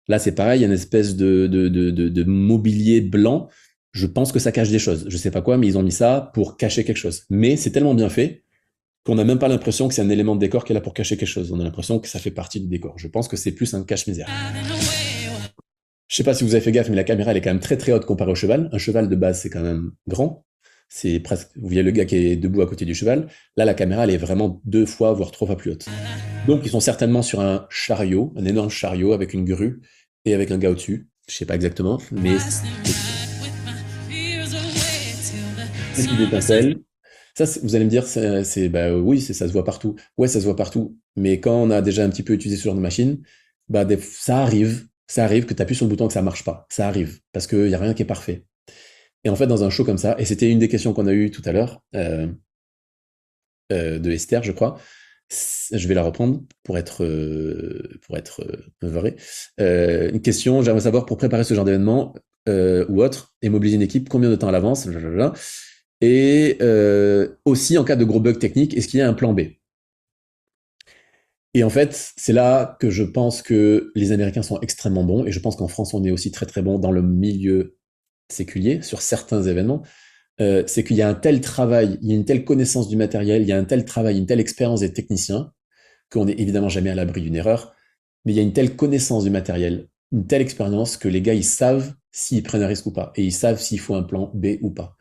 Là, c'est pareil, il y a une espèce de mobilier blanc. Je pense que ça cache des choses. Je sais pas quoi, mais ils ont mis ça pour cacher quelque chose. Mais c'est tellement bien fait qu'on n'a même pas l'impression que c'est un élément de décor qui est là pour cacher quelque chose. On a l'impression que ça fait partie du décor. Je pense que c'est plus un cache-misère. Je sais pas si vous avez fait gaffe, mais la caméra, elle est quand même très très haute comparée au cheval. Un cheval de base, c'est quand même grand. C'est presque, vous voyez le gars qui est debout à côté du cheval. Là, la caméra, elle est vraiment 2 fois, voire 3 fois plus haute. Donc, ils sont certainement sur un chariot, un énorme chariot avec une grue et avec un gars au-dessus. Je sais pas exactement, mais c'est une étincelle. Ça, vous allez me dire, bah oui, ça se voit partout. Ouais, ça se voit partout. Mais quand on a déjà un petit peu utilisé ce genre de machine, bah ça arrive que tu appuies sur le bouton et que ça marche pas. Ça arrive parce qu'il y a rien qui est parfait. Et en fait, dans un show comme ça, et c'était une des questions qu'on a eues tout à l'heure de Esther, je crois. Je vais la reprendre pour être vrai. Une question, j'aimerais savoir pour préparer ce genre d'événement ou autre et mobiliser une équipe, combien de temps à l'avance, et aussi en cas de gros bugs techniques, est-ce qu'il y a un plan B? Et en fait, c'est là que je pense que les Américains sont extrêmement bons, et je pense qu'en France, on est aussi très très bon dans le milieu séculier, sur certains événements. C'est qu'il y a un tel travail, il y a une telle connaissance du matériel, il y a un tel travail, une telle expérience des techniciens, qu'on n'est évidemment jamais à l'abri d'une erreur, mais il y a une telle connaissance du matériel, une telle expérience que les gars, ils savent s'ils prennent un risque ou pas, et ils savent s'il faut un plan B ou pas.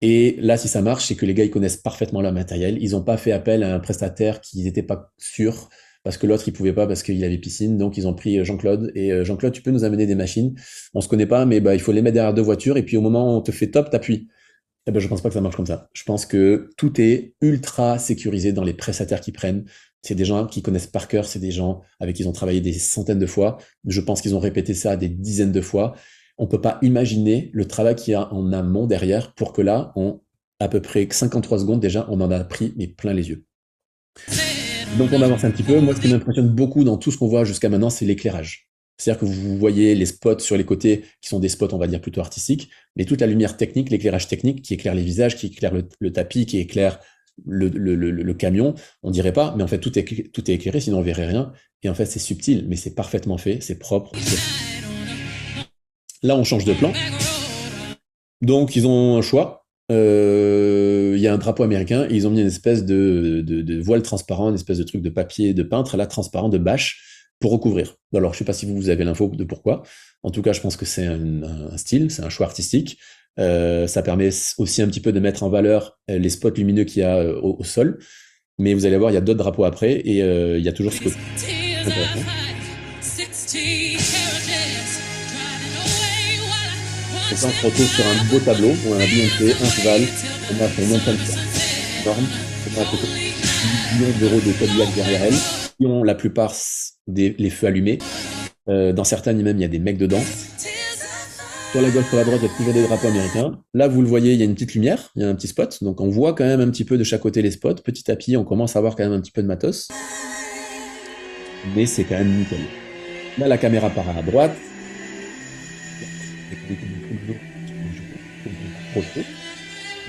Et là, si ça marche, c'est que les gars, ils connaissent parfaitement leur matériel. Ils n'ont pas fait appel à un prestataire qui n'était pas sûr, parce que l'autre, il pouvait pas parce qu'il avait piscine. Donc, ils ont pris Jean-Claude. Et Jean-Claude, tu peux nous amener des machines. On se connaît pas, mais bah, il faut les mettre derrière 2 voitures. Et puis, au moment où on te fait top, t'appuies. Eh ben, je pense pas que ça marche comme ça. Je pense que tout est ultra sécurisé dans les prestataires qu'ils prennent. C'est des gens qui connaissent par cœur. C'est des gens avec qui ils ont travaillé des centaines de fois. Je pense qu'ils ont répété ça des dizaines de fois. on ne peut pas imaginer le travail qu'il y a en amont derrière pour que là, en à peu près 53 secondes déjà, on en a pris mais plein les yeux. Donc on avance un petit peu. Moi, ce qui m'impressionne beaucoup dans tout ce qu'on voit jusqu'à maintenant, c'est l'éclairage. C'est-à-dire que vous voyez les spots sur les côtés, qui sont des spots, on va dire, plutôt artistiques, mais toute la lumière technique, l'éclairage technique, qui éclaire les visages, qui éclaire le tapis, qui éclaire le camion, on dirait pas, mais en fait, tout est éclairé, sinon on verrait rien. Et en fait, c'est subtil, mais c'est parfaitement fait, c'est propre. Là, on change de plan. Donc, ils ont un choix. Il y a un drapeau américain et ils ont mis une espèce de voile transparent, une espèce de truc de papier de peintre, là, transparent, de bâche, pour recouvrir. Alors, je sais pas si vous avez l'info de pourquoi. En tout cas, je pense que c'est un style, c'est un choix artistique. Ça permet aussi un petit peu de mettre en valeur les spots lumineux qu'il y a au sol. Mais vous allez voir, il y a d'autres drapeaux après et il y a toujours ce côté intéressant. Donc là, on se retrouve sur un beau tableau, on a un Beyoncé, un cheval, on a son montagne énorme, on a à peu près 10 millions d'euros de Cadillac derrière elle, qui ont la plupart les feux allumés. Dans certains même, il y a des mecs dedans. Sur la gauche, sur la droite, il y a toujours des drapeaux américains. Là, vous le voyez, il y a une petite lumière, il y a un petit spot. Donc, on voit quand même un petit peu de chaque côté les spots. Petit à petit, on commence à avoir quand même un petit peu de matos. Mais c'est quand même nickel. Là, la caméra part à droite.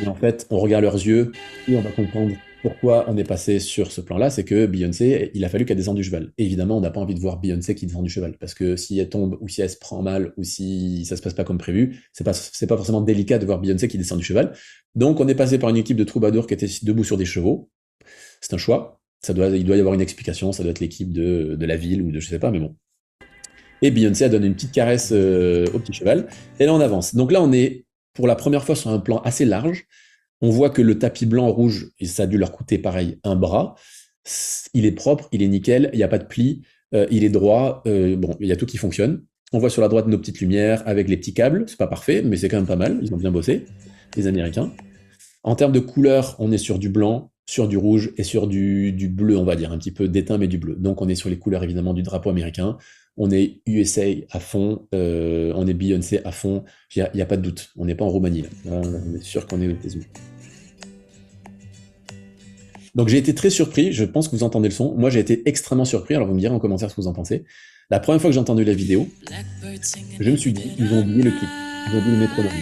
Mais en fait, on regarde leurs yeux et on va comprendre pourquoi on est passé sur ce plan-là. C'est que Beyoncé, il a fallu qu'elle descende du cheval. Et évidemment, on n'a pas envie de voir Beyoncé qui descend du cheval. Parce que si elle tombe ou si elle se prend mal ou si ça se passe pas comme prévu, c'est pas forcément délicat de voir Beyoncé qui descend du cheval. Donc, on est passé par une équipe de troubadours qui était debout sur des chevaux. C'est un choix. Il doit y avoir une explication. Ça doit être l'équipe de la ville ou de je sais pas, mais bon. Et Beyoncé a donné une petite caresse au petit cheval. Et là, on avance. Donc là, on est pour la première fois sur un plan assez large. On voit que le tapis blanc-rouge, et ça a dû leur coûter pareil un bras, il est propre, il est nickel, il n'y a pas de plis, il est droit, bon, il y a tout qui fonctionne. On voit sur la droite nos petites lumières avec les petits câbles, c'est pas parfait, mais c'est quand même pas mal, ils ont bien bossé, les Américains. En termes de couleur, on est sur du blanc, sur du rouge et sur du bleu, on va dire, un petit peu d'éteint, mais du bleu. Donc on est sur les couleurs évidemment du drapeau américain. On est USA à fond, on est Beyoncé à fond, il n'y a pas de doute, on n'est pas en Roumanie là. Là, on est sûr qu'on est aux États-Unis. Donc j'ai été très surpris, je pense que vous entendez le son. Moi j'ai été extrêmement surpris, alors vous me direz en commentaire ce que vous en pensez. La première fois que j'ai entendu la vidéo, je me suis dit, ils ont oublié le clip, ils ont oublié le métronome.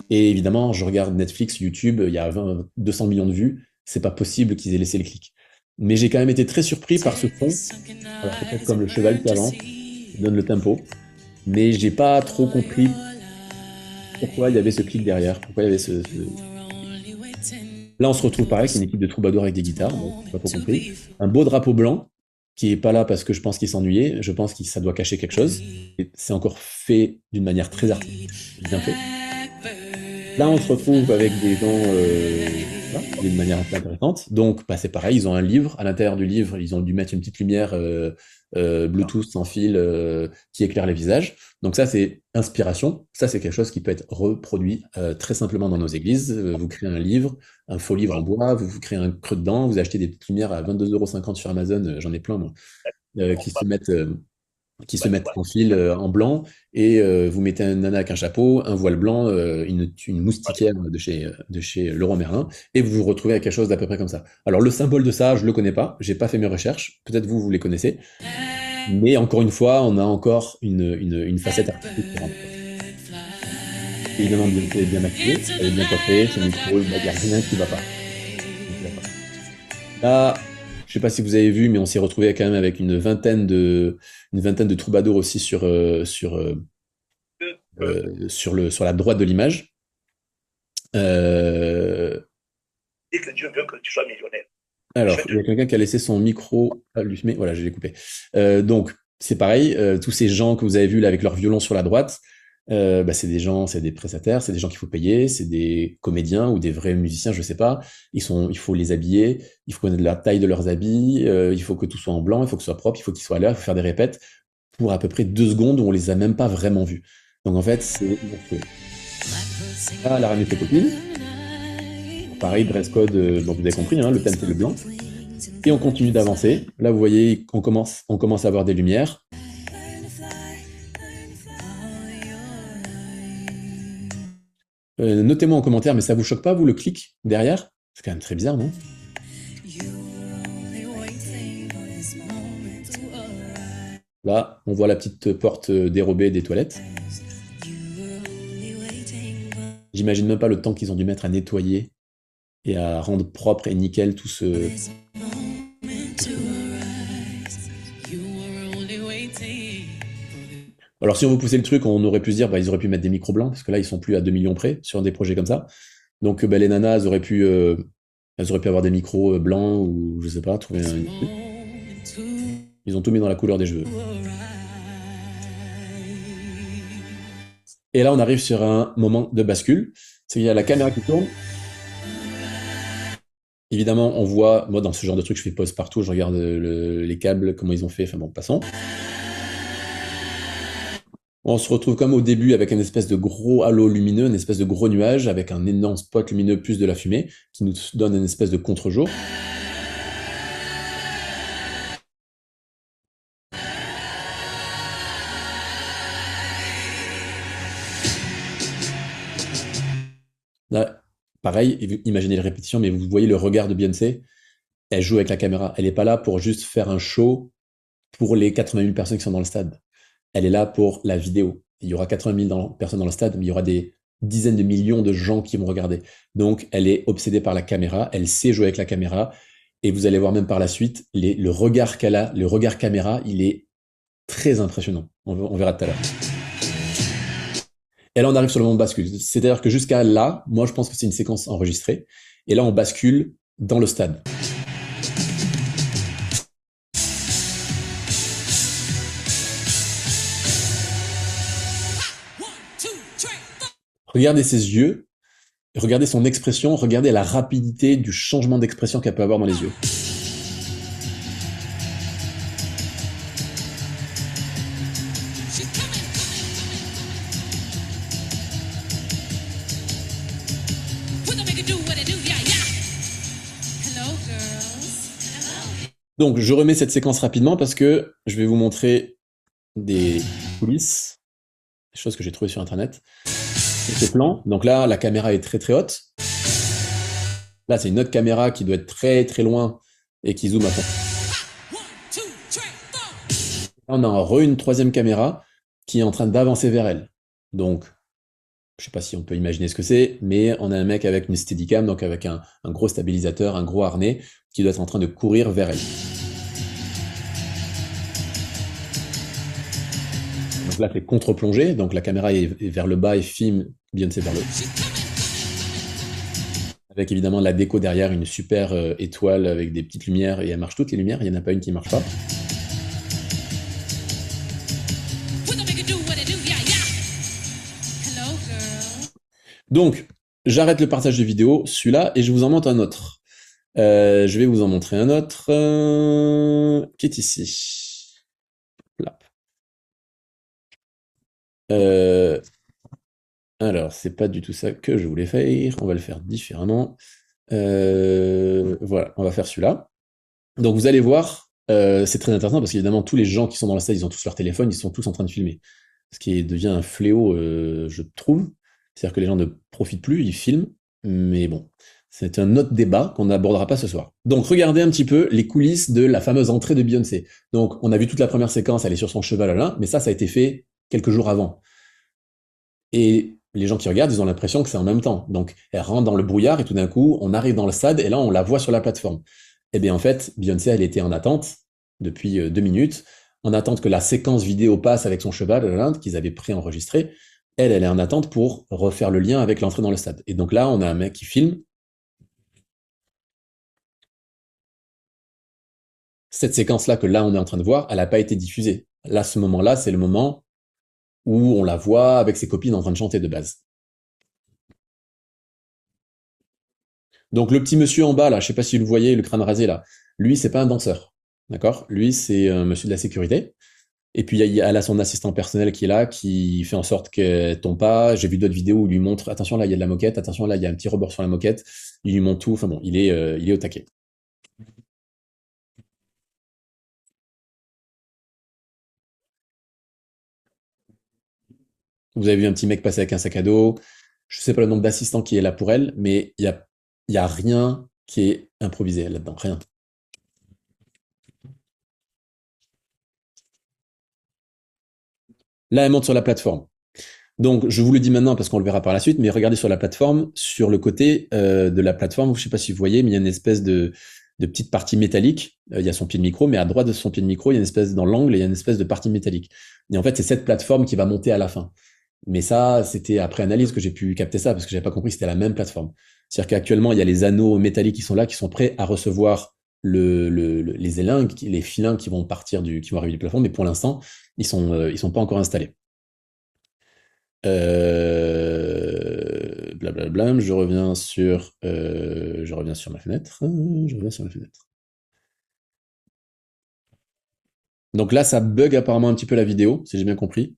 Et évidemment, je regarde Netflix, YouTube, il y a 200 millions de vues, c'est pas possible qu'ils aient laissé le clic. Mais j'ai quand même été très surpris par ce son, alors peut-être comme le cheval qui avance, qui donne le tempo, mais j'ai pas trop compris pourquoi il y avait ce clic derrière, pourquoi il y avait Là, on se retrouve pareil, c'est une équipe de troubadours avec des guitares, bon, j'ai pas trop compris. Un beau drapeau blanc, qui est pas là parce que je pense qu'il s'ennuyait, je pense que ça doit cacher quelque chose. Et c'est encore fait d'une manière très artistique, bien fait. Là, on se retrouve avec des gens voilà, d'une manière un peu intéressante. Donc, bah, c'est pareil, ils ont un livre. À l'intérieur du livre, ils ont dû mettre une petite lumière Bluetooth sans fil qui éclaire les visages. Donc ça, c'est inspiration. Ça, c'est quelque chose qui peut être reproduit très simplement dans nos églises. Vous créez un livre, un faux livre en bois, vous créez un creux dedans, vous achetez des petites lumières à 22,50 € sur Amazon, j'en ai plein, moi, qui se mettent en fil en blanc, et vous mettez un nana avec un chapeau, un voile blanc, une moustiquaire de chez Leroy Merlin, et vous vous retrouvez avec quelque chose d'à peu près comme ça. Alors le symbole de ça, je le connais pas, j'ai pas fait mes recherches, peut-être vous les connaissez, mais encore une fois, on a encore une facette artistique qui rentre. Évidemment, Beyoncé est bien maquillée, elle est bien coiffée, son micro, il n'y a rien qui va pas. Là, je sais pas si vous avez vu, mais on s'est retrouvé quand même avec une vingtaine de troubadours aussi sur la droite de l'image. Et que Dieu veut que tu sois millionnaire. Alors, il y a quelqu'un qui a laissé son micro allumé. Voilà, je l'ai coupé. Donc, c'est pareil. Tous ces gens que vous avez vus là avec leur violon sur la droite, bah, c'est des prestataires, c'est des gens qu'il faut payer, c'est des comédiens ou des vrais musiciens, je sais pas. Il faut les habiller, il faut connaître la taille de leurs habits, il faut que tout soit en blanc, il faut que ce soit propre, il faut qu'ils soient là, il faut faire des répètes pour à peu près 2 secondes où on les a même pas vraiment vus. Donc en fait, c'est monstrueux. Là, la ramène ses copines. Pareil, dress code, bon, vous avez compris, hein, le thème c'est le blanc. Et on continue d'avancer. Là, vous voyez, on commence à avoir des lumières. Notez-moi en commentaire, mais ça vous choque pas, vous, le clic derrière? C'est quand même très bizarre, non? Là, on voit la petite porte dérobée des toilettes. J'imagine même pas le temps qu'ils ont dû mettre à nettoyer et à rendre propre et nickel tout ce... Alors si on veut pousser le truc, on aurait pu se dire, bah, ils auraient pu mettre des micros blancs, parce que là, ils sont plus à 2 millions près sur des projets comme ça. Donc bah, les nanas, elles auraient pu avoir des micros blancs ou je sais pas, trouver un... Ils ont tout mis dans la couleur des cheveux. Et là, on arrive sur un moment de bascule. C'est qu'il y a la caméra qui tourne. Évidemment, on voit, moi dans ce genre de truc, je fais pause partout, je regarde les câbles, comment ils ont fait, enfin bon, passons. On se retrouve comme au début avec un espèce de gros halo lumineux, une espèce de gros nuage avec un énorme spot lumineux plus de la fumée qui nous donne une espèce de contre-jour. Là, pareil, imaginez les répétitions, mais vous voyez le regard de Beyoncé, elle joue avec la caméra. Elle n'est pas là pour juste faire un show pour les 80 000 personnes qui sont dans le stade. Elle est là pour la vidéo. Il y aura 80 000 personnes dans le stade, mais il y aura des dizaines de millions de gens qui vont regarder. Donc, elle est obsédée par la caméra, elle sait jouer avec la caméra, et vous allez voir même par la suite, le regard qu'elle a, le regard caméra, il est très impressionnant. On verra tout à l'heure. Et là, on arrive sur le moment de bascule. C'est-à-dire que jusqu'à là, moi, je pense que c'est une séquence enregistrée. Et là, on bascule dans le stade. Regardez ses yeux, regardez son expression, regardez la rapidité du changement d'expression qu'elle peut avoir dans les yeux. Donc, je remets cette séquence rapidement parce que je vais vous montrer des coulisses, des choses que j'ai trouvées sur Internet. Ce plan, donc là, la caméra est très très haute. Là, c'est une autre caméra qui doit être très très loin et qui zoome à fond. Là, on a une troisième caméra qui est en train d'avancer vers elle. Donc, je sais pas si on peut imaginer ce que c'est, mais on a un mec avec une Steadicam, donc avec un gros stabilisateur, un gros harnais, qui doit être en train de courir vers elle. Donc là, c'est contre-plongée, donc la caméra est vers le bas et filme Beyoncé vers le haut. Avec évidemment la déco derrière, une super étoile avec des petites lumières, et elle marche toutes les lumières, il n'y en a pas une qui ne marche pas. Donc, j'arrête le partage de vidéo, celui-là, et je vous en montre un autre. Je vais vous en montrer un autre qui est ici. Là. Alors, c'est pas du tout ça que je voulais faire. On va le faire différemment. Voilà, on va faire celui-là. Donc, vous allez voir, c'est très intéressant parce qu'évidemment, tous les gens qui sont dans la salle, ils ont tous leur téléphone, ils sont tous en train de filmer. Ce qui devient un fléau, je trouve. C'est-à-dire que les gens ne profitent plus, ils filment. Mais bon, c'est un autre débat qu'on n'abordera pas ce soir. Donc, regardez un petit peu les coulisses de la fameuse entrée de Beyoncé. Donc, on a vu toute la première séquence, elle est sur son cheval là, mais ça a été fait quelques jours avant. Et les gens qui regardent, ils ont l'impression que c'est en même temps. Donc, elle rentre dans le brouillard et tout d'un coup, on arrive dans le stade et là, on la voit sur la plateforme. Eh bien, en fait, Beyoncé, elle était en attente depuis 2 minutes, en attente que la séquence vidéo passe avec son cheval, qu'ils avaient préenregistré. Elle est en attente pour refaire le lien avec l'entrée dans le stade. Et donc là, on a un mec qui filme. Cette séquence-là que là, on est en train de voir, elle n'a pas été diffusée. Là, ce moment-là, c'est le moment où on la voit avec ses copines en train de chanter de base. Donc le petit monsieur en bas, là, je sais pas si vous le voyez, le crâne rasé, là, lui, c'est pas un danseur. D'accord? Lui, c'est un monsieur de la sécurité. Et puis, elle a son assistant personnel qui est là, qui fait en sorte qu'elle tombe pas. J'ai vu d'autres vidéos où il lui montre, attention, là, il y a de la moquette, attention, là, il y a un petit rebord sur la moquette. Il lui montre tout. Enfin bon, il est au taquet. Vous avez vu un petit mec passer avec un sac à dos. Je sais pas le nombre d'assistants qui est là pour elle, mais il y a rien qui est improvisé là-dedans, rien. Là, elle monte sur la plateforme. Donc, je vous le dis maintenant parce qu'on le verra par la suite, mais regardez sur la plateforme, sur le côté de la plateforme, je ne sais pas si vous voyez, mais il y a une espèce de petite partie métallique. Il y a son pied de micro, mais à droite de son pied de micro, il y a une espèce, dans l'angle, il y a une espèce de partie métallique. Et en fait, c'est cette plateforme qui va monter à la fin. Mais ça, c'était après analyse que j'ai pu capter ça, parce que j'avais pas compris que c'était la même plateforme. C'est-à-dire qu'actuellement, il y a les anneaux métalliques qui sont là, qui sont prêts à recevoir les élingues, les filins qui vont qui vont arriver du plafond, mais pour l'instant, ils sont pas encore installés. Blablabla, je reviens sur ma fenêtre. Je reviens sur ma fenêtre. Donc là, ça bug apparemment un petit peu la vidéo, si j'ai bien compris.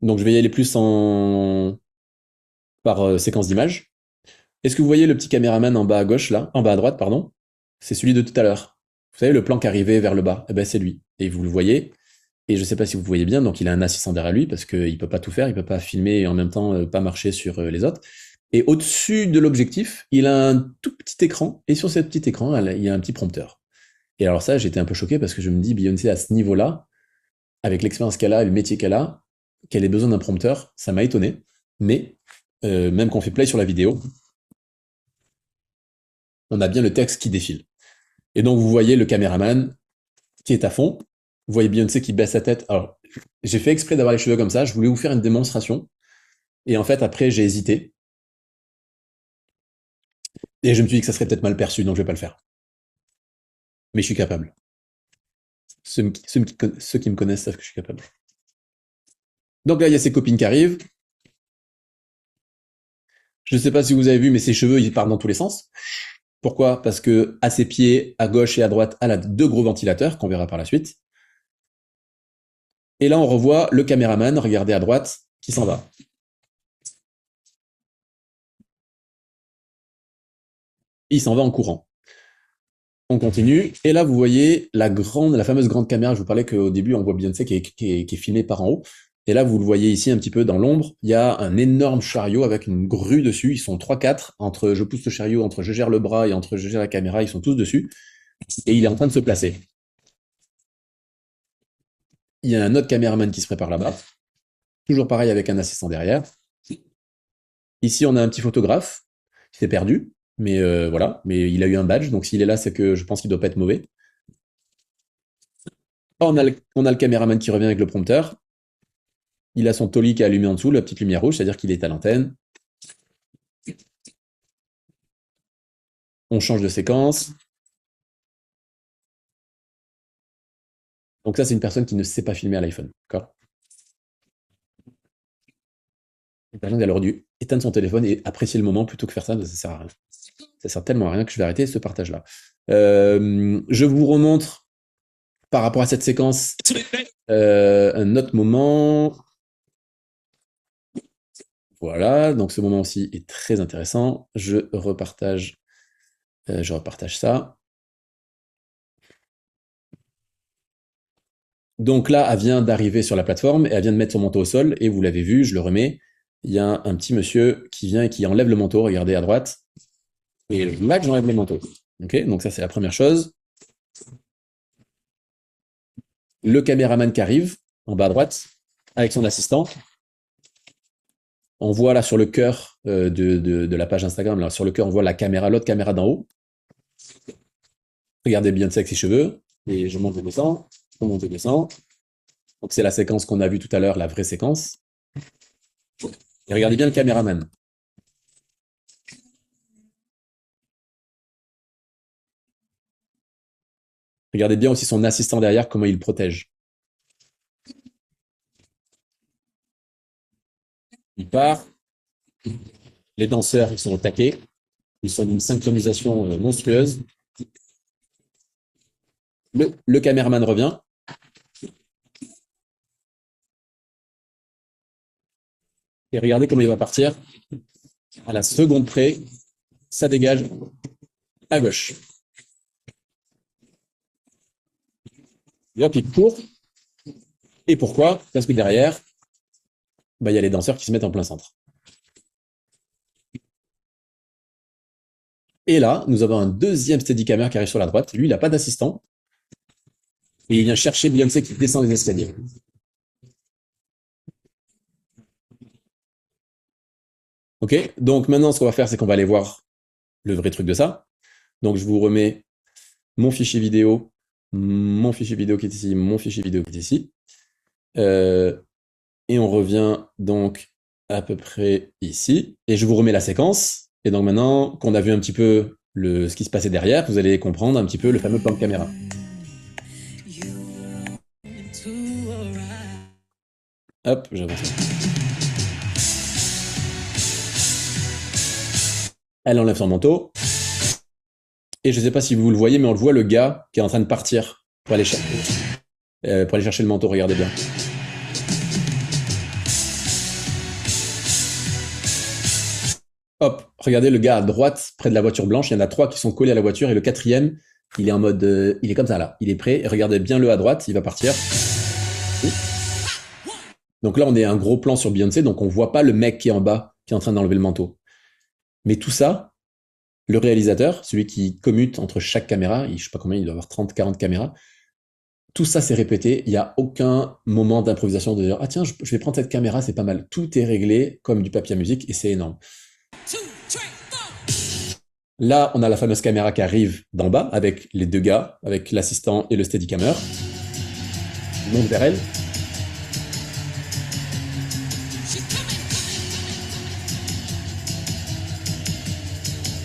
Donc je vais y aller plus par séquence d'images. Est-ce que vous voyez le petit caméraman en bas à gauche là, en bas à droite, pardon? C'est celui de tout à l'heure. Vous savez, le plan qui arrivait vers le bas, eh ben c'est lui. Et vous le voyez. Et je sais pas si vous voyez bien, donc il a un assistant derrière lui parce qu'il peut pas tout faire, il peut pas filmer et en même temps pas marcher sur les autres. Et au-dessus de l'objectif, il a un tout petit écran et sur ce petit écran, il y a un petit prompteur. Et alors ça, j'étais un peu choqué parce que je me dis Beyoncé à ce niveau-là, avec l'expérience qu'elle a et le métier qu'elle ait besoin d'un prompteur, ça m'a étonné. Mais même quand on fait play sur la vidéo, on a bien le texte qui défile. Et donc vous voyez le caméraman qui est à fond. Vous voyez Beyoncé qui baisse sa tête. Alors, j'ai fait exprès d'avoir les cheveux comme ça. Je voulais vous faire une démonstration. Et en fait, après, j'ai hésité. Et je me suis dit que ça serait peut-être mal perçu, donc je vais pas le faire. Mais je suis capable. Ceux qui me connaissent savent que je suis capable. Donc là, il y a ses copines qui arrivent. Je ne sais pas si vous avez vu, mais ses cheveux, ils partent dans tous les sens. Pourquoi? Parce que à ses pieds, à gauche et à droite, elle a deux gros ventilateurs qu'on verra par la suite. Et là, on revoit le caméraman, regardez à droite, qui s'en va. Il s'en va en courant. On continue. Et là, vous voyez la fameuse grande caméra. Je vous parlais qu'au début, on voit Beyoncé qui est filmée par en haut. Et là, vous le voyez ici un petit peu dans l'ombre. Il y a un énorme chariot avec une grue dessus. Ils sont 3-4. Entre je pousse le chariot, entre je gère le bras et entre je gère la caméra, ils sont tous dessus. Et il est en train de se placer. Il y a un autre caméraman qui se prépare là-bas. Toujours pareil avec un assistant derrière. Ici, on a un petit photographe qui s'est perdu. Mais voilà. Mais il a eu un badge. Donc s'il est là, c'est que je pense qu'il doit pas être mauvais. On a le caméraman qui revient avec le prompteur. Il a son tolly qui est allumé en dessous, la petite lumière rouge, c'est-à-dire qu'il est à l'antenne. On change de séquence. Donc ça, c'est une personne qui ne sait pas filmer à l'iPhone. D'accord. La personne, elle aurait dû éteindre son téléphone et apprécier le moment plutôt que faire ça, ça sert à rien. Ça sert tellement à rien que je vais arrêter ce partage-là. Je vous remontre par rapport à cette séquence un autre moment. Voilà, donc ce moment aussi est très intéressant. Je repartage ça. Donc là, elle vient d'arriver sur la plateforme et elle vient de mettre son manteau au sol. Et vous l'avez vu, je le remets. Il y a un petit monsieur qui vient et qui enlève le manteau. Regardez à droite. Et là, j'enlève le manteau. Ok, donc ça, c'est la première chose. Le caméraman qui arrive en bas à droite avec son assistant. On voit là sur le cœur de la page Instagram, là, sur le cœur, on voit la caméra, l'autre caméra d'en haut. Regardez bien avec ses cheveux. Et je monte et descends. Je monte et descends. Donc c'est la séquence qu'on a vue tout à l'heure, la vraie séquence. Et regardez bien le caméraman. Regardez bien aussi son assistant derrière, comment il le protège. Il part. Les danseurs, ils sont au taquet. Ils sont d'une synchronisation monstrueuse. Le caméraman revient. Et regardez comment il va partir. À la seconde près, ça dégage à gauche. Et hop, il court. Et pourquoi? Parce que derrière, bah, il y a les danseurs qui se mettent en plein centre. Et là, nous avons un deuxième Steadicammer qui arrive sur la droite. Lui, il n'a pas d'assistant. Et il vient chercher Beyoncé qui descend les escaliers. Ok, donc maintenant, ce qu'on va faire, c'est qu'on va aller voir le vrai truc de ça. Donc, je vous remets mon fichier vidéo qui est ici, mon fichier vidéo qui est ici. Et on revient donc à peu près ici. Et je vous remets la séquence. Et donc maintenant qu'on a vu un petit peu ce qui se passait derrière, vous allez comprendre un petit peu le fameux plan de caméra. Hop, j'avance. Elle enlève son manteau. Et je ne sais pas si vous le voyez, mais on le voit, le gars qui est en train de partir pour aller chercher le manteau. Regardez bien. Hop, regardez le gars à droite, près de la voiture blanche. Il y en a 3 qui sont collés à la voiture. Et le 4e, il est en mode... il est comme ça, là. Il est prêt. Et regardez bien le à droite, il va partir. Donc là, on est un gros plan sur Beyoncé. Donc on ne voit pas le mec qui est en bas, qui est en train d'enlever le manteau. Mais tout ça, le réalisateur, celui qui commute entre chaque caméra, je ne sais pas combien, il doit avoir 30, 40 caméras, tout ça c'est répété, il n'y a aucun moment d'improvisation de dire « Ah tiens, je vais prendre cette caméra, c'est pas mal ». Tout est réglé comme du papier à musique et c'est énorme. Là, on a la fameuse caméra qui arrive d'en bas avec les 2 gars, avec l'assistant et le Steadicammer. Il monte vers elle.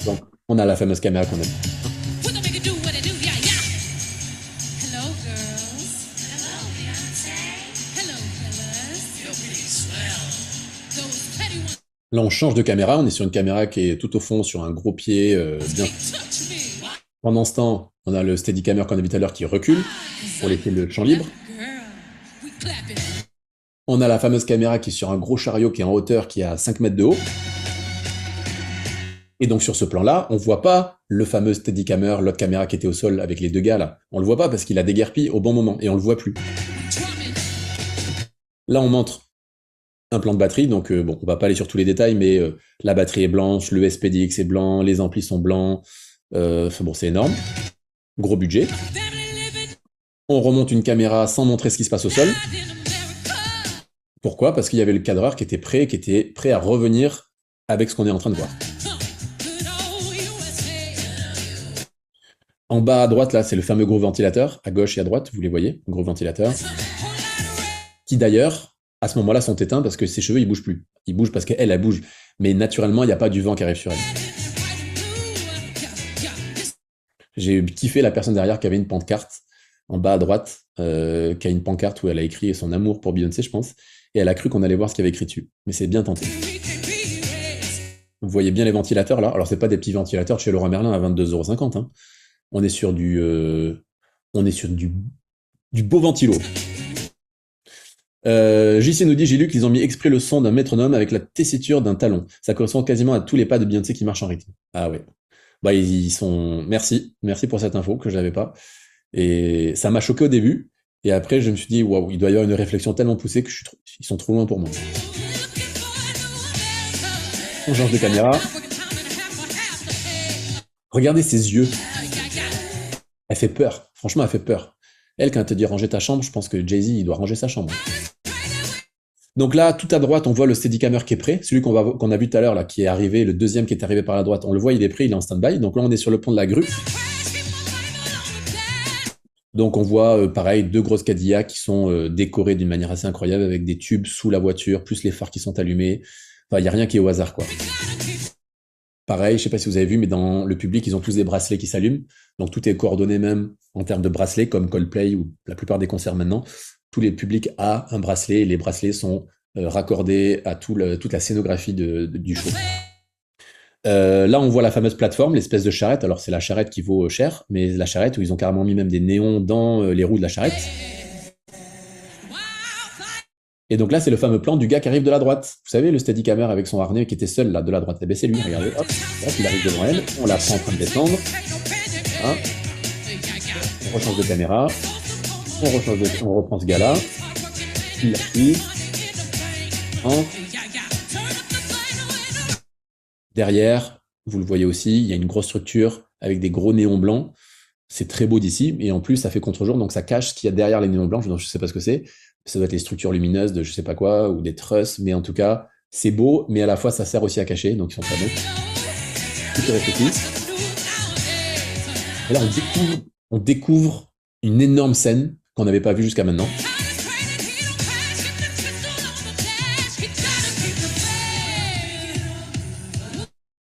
Donc, on a la fameuse caméra qu'on aime. Là, on change de caméra. On est sur une caméra qui est tout au fond, sur un gros pied. Bien. Pendant ce temps, on a le Steadicammer qu'on a vu tout à l'heure qui recule pour laisser le champ libre. On a la fameuse caméra qui est sur un gros chariot qui est en hauteur, qui est à 5 mètres de haut. Et donc sur ce plan-là, on ne voit pas le fameux Steadicammer, l'autre caméra qui était au sol avec les 2 gars là. On le voit pas parce qu'il a déguerpi au bon moment et on le voit plus. Là, on montre un plan de batterie, donc bon, on va pas aller sur tous les détails, mais la batterie est blanche, le SPDX est blanc, les amplis sont blancs. Enfin bon, c'est énorme. Gros budget. On remonte une caméra sans montrer ce qui se passe au sol. Pourquoi? Parce qu'il y avait le cadreur qui était prêt à revenir avec ce qu'on est en train de voir. En bas à droite, là, c'est le fameux gros ventilateur. À gauche et à droite, vous les voyez, le gros ventilateur. Qui d'ailleurs, à ce moment-là, sont éteints parce que ses cheveux, ils bougent plus. Ils bougent parce qu'elle bouge. Mais naturellement, il n'y a pas du vent qui arrive sur elle. J'ai kiffé la personne derrière qui avait une pancarte en bas à droite, qui a une pancarte où elle a écrit son amour pour Beyoncé, je pense. Et elle a cru qu'on allait voir ce qu'il y avait écrit dessus. Mais c'est bien tenté. Vous voyez bien les ventilateurs, là. Alors, c'est pas des petits ventilateurs chez Leroy Merlin à 22,50 €. Hein. On est sur du beau ventilo. JC nous dit, j'ai lu qu'ils ont mis exprès le son d'un métronome avec la tessiture d'un talon. Ça correspond quasiment à tous les pas de Beyoncé qui marchent en rythme. Ah ouais. Bah ils sont. Merci pour cette info que je n'avais pas. Et ça m'a choqué au début. Et après, je me suis dit, waouh, il doit y avoir une réflexion tellement poussée que ils sont trop loin pour moi. On change de caméra. Regardez ses yeux. Elle fait peur. Franchement, elle fait peur. Elle, quand elle te dit ranger ta chambre, je pense que Jay-Z, il doit ranger sa chambre. Donc là, tout à droite, on voit le Steadicammer qui est prêt. Celui qu'on a vu tout à l'heure, là, qui est arrivé, le deuxième qui est arrivé par la droite. On le voit, il est prêt, il est en stand-by. Donc là, on est sur le pont de la grue. Donc on voit, pareil, 2 grosses Cadillacs qui sont décorées d'une manière assez incroyable avec des tubes sous la voiture, plus les phares qui sont allumés. Enfin, il n'y a rien qui est au hasard, quoi. Pareil, je sais pas si vous avez vu, mais dans le public, ils ont tous des bracelets qui s'allument. Donc tout est coordonné même en termes de bracelets, comme Coldplay ou la plupart des concerts maintenant. Tous les publics ont un bracelet et les bracelets sont raccordés à toute la scénographie du show. Là, on voit la fameuse plateforme, l'espèce de charrette. Alors c'est la charrette qui vaut cher, mais la charrette où ils ont carrément mis même des néons dans les roues de la charrette. Et donc là, c'est le fameux plan du gars qui arrive de la droite. Vous savez, le Steadicammer avec son harnais qui était seul là de la droite. Eh bien, c'est lui, regardez, hop, il arrive devant elle, on la prend en train de descendre. Hein. On rechange de caméra, on reprend ce gars-là, il la suit. rentre. Derrière, vous le voyez aussi, il y a une grosse structure avec des gros néons blancs. C'est très beau d'ici, et en plus, ça fait contre-jour, donc ça cache ce qu'il y a derrière les néons blancs. Je ne sais pas ce que c'est. Ça doit être les structures lumineuses de je sais pas quoi, ou des trusses, mais en tout cas, c'est beau, mais à la fois, ça sert aussi à cacher, donc ils sont très bons. Tout est réfléchi. Et là, on découvre une énorme scène qu'on n'avait pas vue jusqu'à maintenant.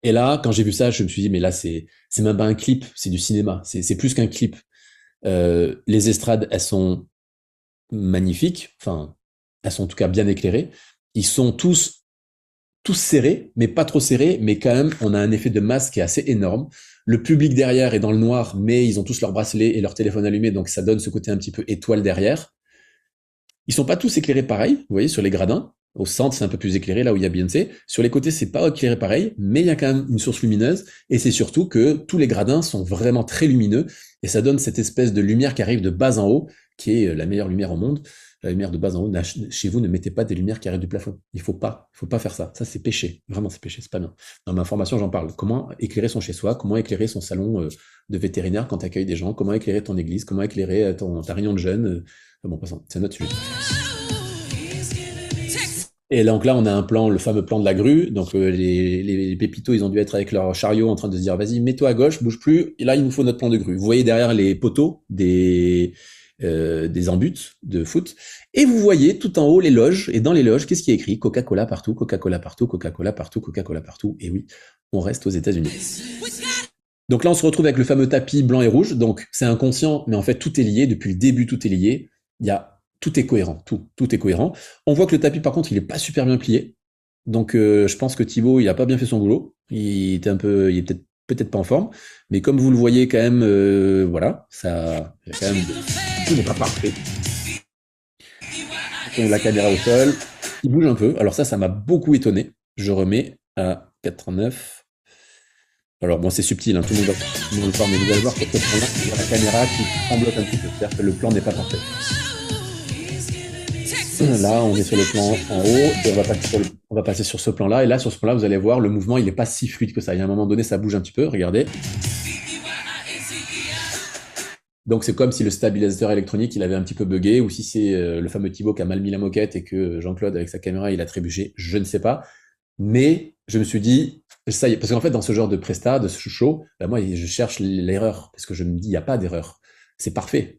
Et là, quand j'ai vu ça, je me suis dit, mais là, c'est même pas un clip, c'est du cinéma. C'est plus qu'un clip. Les estrades, elles sont magnifiques. Enfin, elles sont en tout cas bien éclairées. Ils sont tous serrés, mais pas trop serrés, mais quand même, on a un effet de masse qui est assez énorme. Le public derrière est dans le noir, mais ils ont tous leur bracelet et leur téléphone allumé, donc ça donne ce côté un petit peu étoile derrière. Ils sont pas tous éclairés pareil, vous voyez, sur les gradins. Au centre, c'est un peu plus éclairé, là où il y a Beyoncé. Sur les côtés, c'est pas éclairé pareil, mais il y a quand même une source lumineuse. Et c'est surtout que tous les gradins sont vraiment très lumineux. Et ça donne cette espèce de lumière qui arrive de bas en haut, qui est la meilleure lumière au monde. La lumière de bas en haut. Chez vous, ne mettez pas des lumières qui arrivent du plafond. Il faut pas faire ça. Ça, c'est péché. Vraiment, c'est péché. C'est pas bien. Dans ma formation, j'en parle. Comment éclairer son chez-soi? Comment éclairer son salon de vétérinaire quand tu accueilles des gens? Comment éclairer ton église? Comment éclairer ta réunion de jeunes? Bon, passons. C'est notre sujet. Et donc là, on a un plan, le fameux plan de la grue. Donc les pépitos, ils ont dû être avec leur chariot en train de se dire, vas-y, mets-toi à gauche, bouge plus. Et là, il nous faut notre plan de grue. Vous voyez derrière les poteaux des embutes de foot. Et vous voyez tout en haut les loges. Et dans les loges, qu'est-ce qui est écrit? Coca-Cola partout, Coca-Cola partout, Coca-Cola partout, Coca-Cola partout. Et oui, on reste aux États-Unis. Donc là, on se retrouve avec le fameux tapis blanc et rouge. Donc c'est inconscient, mais en fait, tout est lié. Depuis le début, tout est lié. Tout est cohérent, tout est cohérent. On voit que le tapis, par contre, il est pas super bien plié. Donc, je pense que Thibaut, il a pas bien fait son boulot. Il est peut-être pas en forme. Mais comme vous le voyez quand même, voilà, ça, quand même, tout n'est pas parfait. La caméra au sol, il bouge un peu. Alors ça m'a beaucoup étonné. Je remets à 89. Alors bon, c'est subtil, hein, tout le monde le voit, mais vous allez voir que cette plan-là, il y a la caméra qui tremblote un petit peu. C'est-à-dire que le plan n'est pas parfait. Là, on est sur le plan en haut et on va passer sur ce plan-là. Et là, sur ce plan-là, vous allez voir, le mouvement, il n'est pas si fluide que ça. Il y a un moment donné, ça bouge un petit peu. Regardez. Donc, c'est comme si le stabilisateur électronique, il avait un petit peu bugué, ou si c'est le fameux Thibaut qui a mal mis la moquette et que Jean-Claude, avec sa caméra, il a trébuché. Je ne sais pas. Mais je me suis dit, ça y est, parce qu'en fait, dans ce genre de presta, de ce show, bah, moi, je cherche l'erreur. Parce que je me dis, il n'y a pas d'erreur. C'est parfait.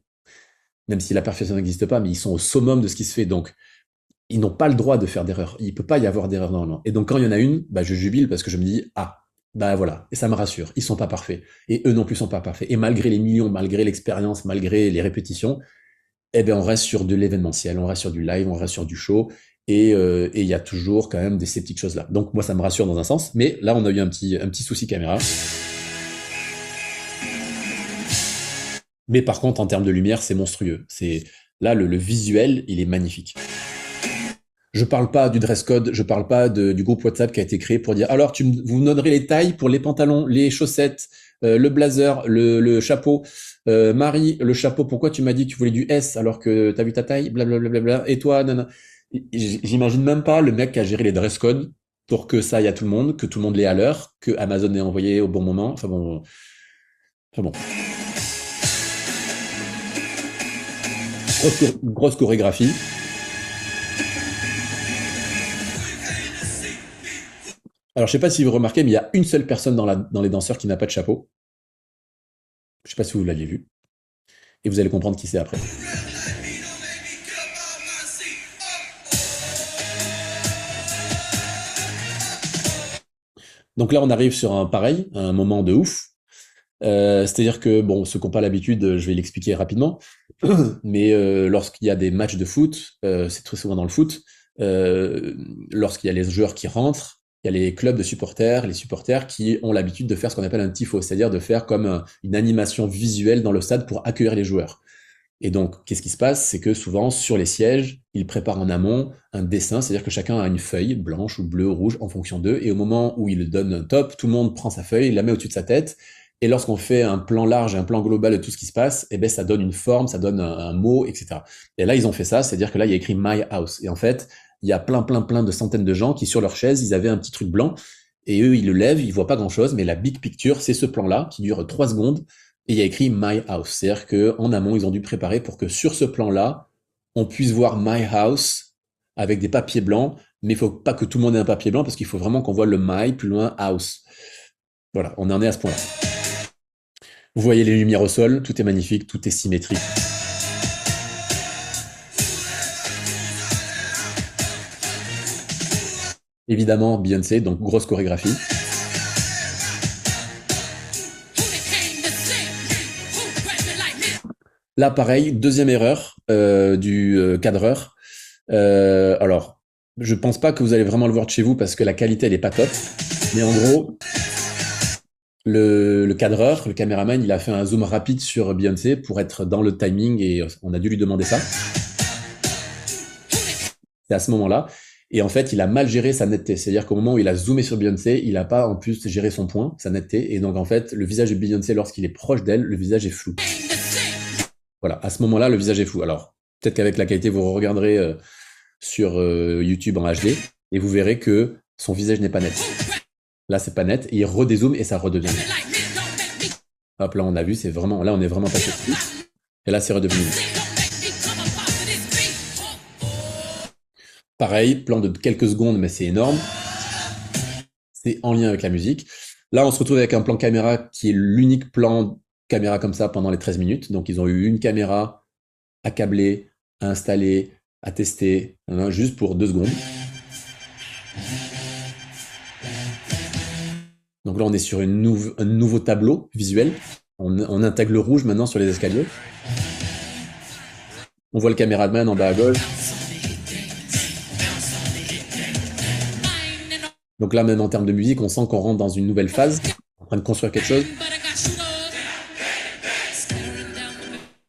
Même si la perfection n'existe pas, mais ils sont au summum de ce qui se fait. Donc, ils n'ont pas le droit de faire d'erreur. Il peut pas y avoir d'erreur normalement. Et donc, quand il y en a une, bah, je jubile parce que je me dis, ah, bah voilà. Et ça me rassure. Ils sont pas parfaits. Et eux non plus sont pas parfaits. Et malgré les millions, malgré l'expérience, malgré les répétitions, eh ben, on reste sur de l'événementiel, on reste sur du live, on reste sur du show. Et il y a toujours quand même ces petites choses-là. Donc, moi, ça me rassure dans un sens. Mais là, on a eu un petit souci caméra. Mais par contre, en termes de lumière, c'est monstrueux. Là, le visuel, il est magnifique. Je parle pas du dress code, je parle pas du groupe WhatsApp qui a été créé pour dire alors vous me donnerez les tailles pour les pantalons, les chaussettes, le blazer, le chapeau. Marie, le chapeau, pourquoi tu m'as dit que tu voulais du S alors que t'as vu ta taille, blablabla. Et toi, nana. J'imagine même pas le mec qui a géré les dress codes pour que ça aille à tout le monde, que tout le monde l'ait à l'heure, que Amazon ait envoyé au bon moment. Enfin bon. Grosse chorégraphie. Alors, je sais pas si vous remarquez, mais il y a une seule personne dans les danseurs qui n'a pas de chapeau. Je sais pas si vous l'aviez vu. Et vous allez comprendre qui c'est après. Donc là, on arrive sur un moment de ouf. C'est-à-dire que, bon, ceux qui n'ont pas l'habitude, je vais l'expliquer rapidement, mais lorsqu'il y a des matchs de foot, c'est très souvent dans le foot, lorsqu'il y a les joueurs qui rentrent, il y a les clubs de supporters, les supporters qui ont l'habitude de faire ce qu'on appelle un tifo, c'est-à-dire de faire comme une animation visuelle dans le stade pour accueillir les joueurs. Et donc, qu'est-ce qui se passe? C'est que souvent, sur les sièges, ils préparent en amont un dessin, c'est-à-dire que chacun a une feuille, blanche ou bleue, rouge, en fonction d'eux, et au moment où il donne un top, tout le monde prend sa feuille, la met au-dessus de sa tête, et lorsqu'on fait un plan large et un plan global de tout ce qui se passe, eh ben, ça donne une forme, ça donne un mot, etc. Et là, ils ont fait ça, c'est-à-dire que là, il y a écrit My House. Et en fait, il y a plein de centaines de gens qui, sur leur chaise, ils avaient un petit truc blanc, et eux, ils le lèvent, ils voient pas grand-chose, mais la big picture, c'est ce plan-là, qui dure 3 secondes, et il y a écrit My House. C'est-à-dire qu'en amont, ils ont dû préparer pour que sur ce plan-là, on puisse voir My House avec des papiers blancs, mais il faut pas que tout le monde ait un papier blanc, parce qu'il faut vraiment qu'on voit le My, plus loin, House. Voilà, on en est à ce point-là. Vous voyez les lumières au sol, tout est magnifique, tout est symétrique. Évidemment, Beyoncé, donc grosse chorégraphie. Là, pareil, deuxième erreur du cadreur. Alors, je pense pas que vous allez vraiment le voir de chez vous parce que la qualité, elle est pas top. Mais en gros, le cadreur, le caméraman, il a fait un zoom rapide sur Beyoncé pour être dans le timing et on a dû lui demander ça. C'est à ce moment-là. Et en fait, il a mal géré sa netteté. C'est-à-dire qu'au moment où il a zoomé sur Beyoncé, il n'a pas en plus géré son point, sa netteté. Et donc, en fait, le visage de Beyoncé, lorsqu'il est proche d'elle, le visage est flou. Voilà, à ce moment-là, le visage est flou. Alors, peut-être qu'avec la qualité, vous regarderez sur YouTube en HD et vous verrez que son visage n'est pas net. Là, c'est pas net. Et il redézoome et ça redevient net. Hop, là, on a vu, c'est vraiment, là, on est vraiment passé dessus. Et là, c'est redevenu net. Pareil, plan de quelques secondes, mais c'est énorme. C'est en lien avec la musique. Là, on se retrouve avec un plan caméra qui est l'unique plan caméra comme ça pendant les 13 minutes. Donc, ils ont eu une caméra à câbler, à installer, à tester, juste pour 2 secondes. Donc là, on est sur un nouveau tableau visuel. On intègre le rouge maintenant sur les escaliers. On voit le caméraman en bas à gauche. Donc là, même en termes de musique, on sent qu'on rentre dans une nouvelle phase, en train de construire quelque chose.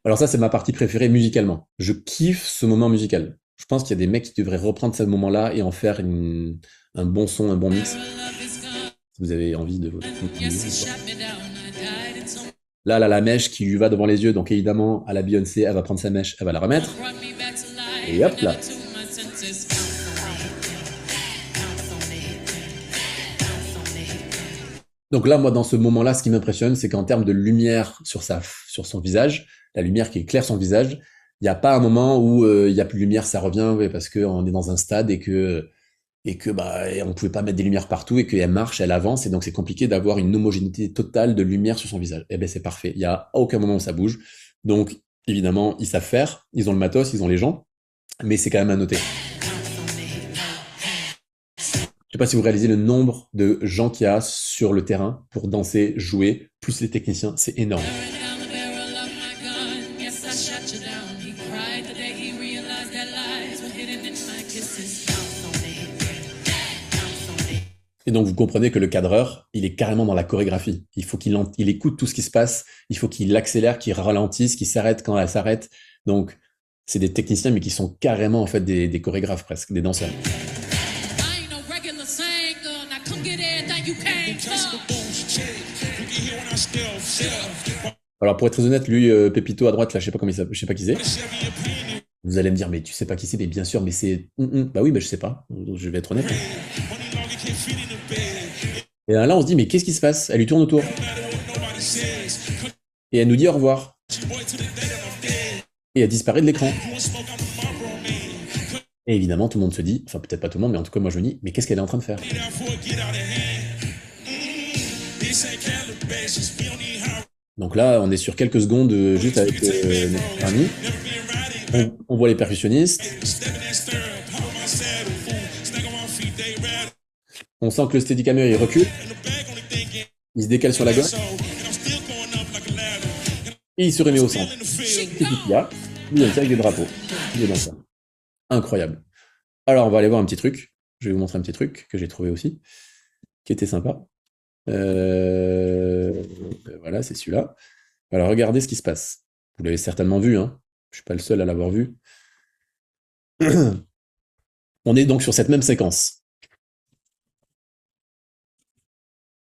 Alors ça, c'est ma partie préférée musicalement. Je kiffe ce moment musical. Je pense qu'il y a des mecs qui devraient reprendre ce moment-là et en faire un bon son, un bon mix. Si vous avez envie de... Là, la mèche qui lui va devant les yeux, donc évidemment, à la Beyoncé, elle va prendre sa mèche, elle va la remettre. Et hop là. Donc là, moi, dans ce moment-là, ce qui m'impressionne, c'est qu'en termes de lumière sur son visage, la lumière qui éclaire son visage, il n'y a pas un moment où il n'y a plus de lumière, ça revient, ouais, parce qu'on est dans un stade et que bah, on pouvait pas mettre des lumières partout et qu'elle marche, elle avance, et donc c'est compliqué d'avoir une homogénéité totale de lumière sur son visage. Eh ben c'est parfait, il y a aucun moment où ça bouge. Donc évidemment, ils savent faire, ils ont le matos, ils ont les gens, mais c'est quand même à noter. Je sais pas si vous réalisez le nombre de gens qu'il y a sur le terrain pour danser, jouer, plus les techniciens, c'est énorme. Et donc, vous comprenez que le cadreur, il est carrément dans la chorégraphie. Il faut qu'il écoute tout ce qui se passe. Il faut qu'il accélère, qu'il ralentisse, qu'il s'arrête quand elle s'arrête. Donc, c'est des techniciens, mais qui sont carrément, en fait, des chorégraphes presque, des danseurs. Alors, pour être très honnête, lui, Pépito à droite, là, je sais pas qui c'est. Vous allez me dire, mais tu sais pas qui c'est, mais bien sûr, mais c'est... Bah oui, mais je sais pas. Je vais être honnête. Et là, on se dit, mais qu'est-ce qui se passe? Elle lui tourne autour. Et elle nous dit au revoir. Et elle disparaît de l'écran. Et évidemment, tout le monde se dit, enfin peut-être pas tout le monde, mais en tout cas moi je me dis, mais qu'est-ce qu'elle est en train de faire? Donc là, on est sur quelques secondes juste avec notre ami. On voit les percussionnistes. On sent que le Steadicammer il recule. Il se décale sur la gauche. Et il se remet au centre. C'est tout qu'il y a. Il y a avec des drapeaux. Il est dans ça. Incroyable. Alors, on va aller voir un petit truc. Je vais vous montrer un petit truc que j'ai trouvé aussi, qui était sympa. Voilà, c'est celui-là. Alors, regardez ce qui se passe. Vous l'avez certainement vu, hein. Je suis pas le seul à l'avoir vu. On est donc sur cette même séquence.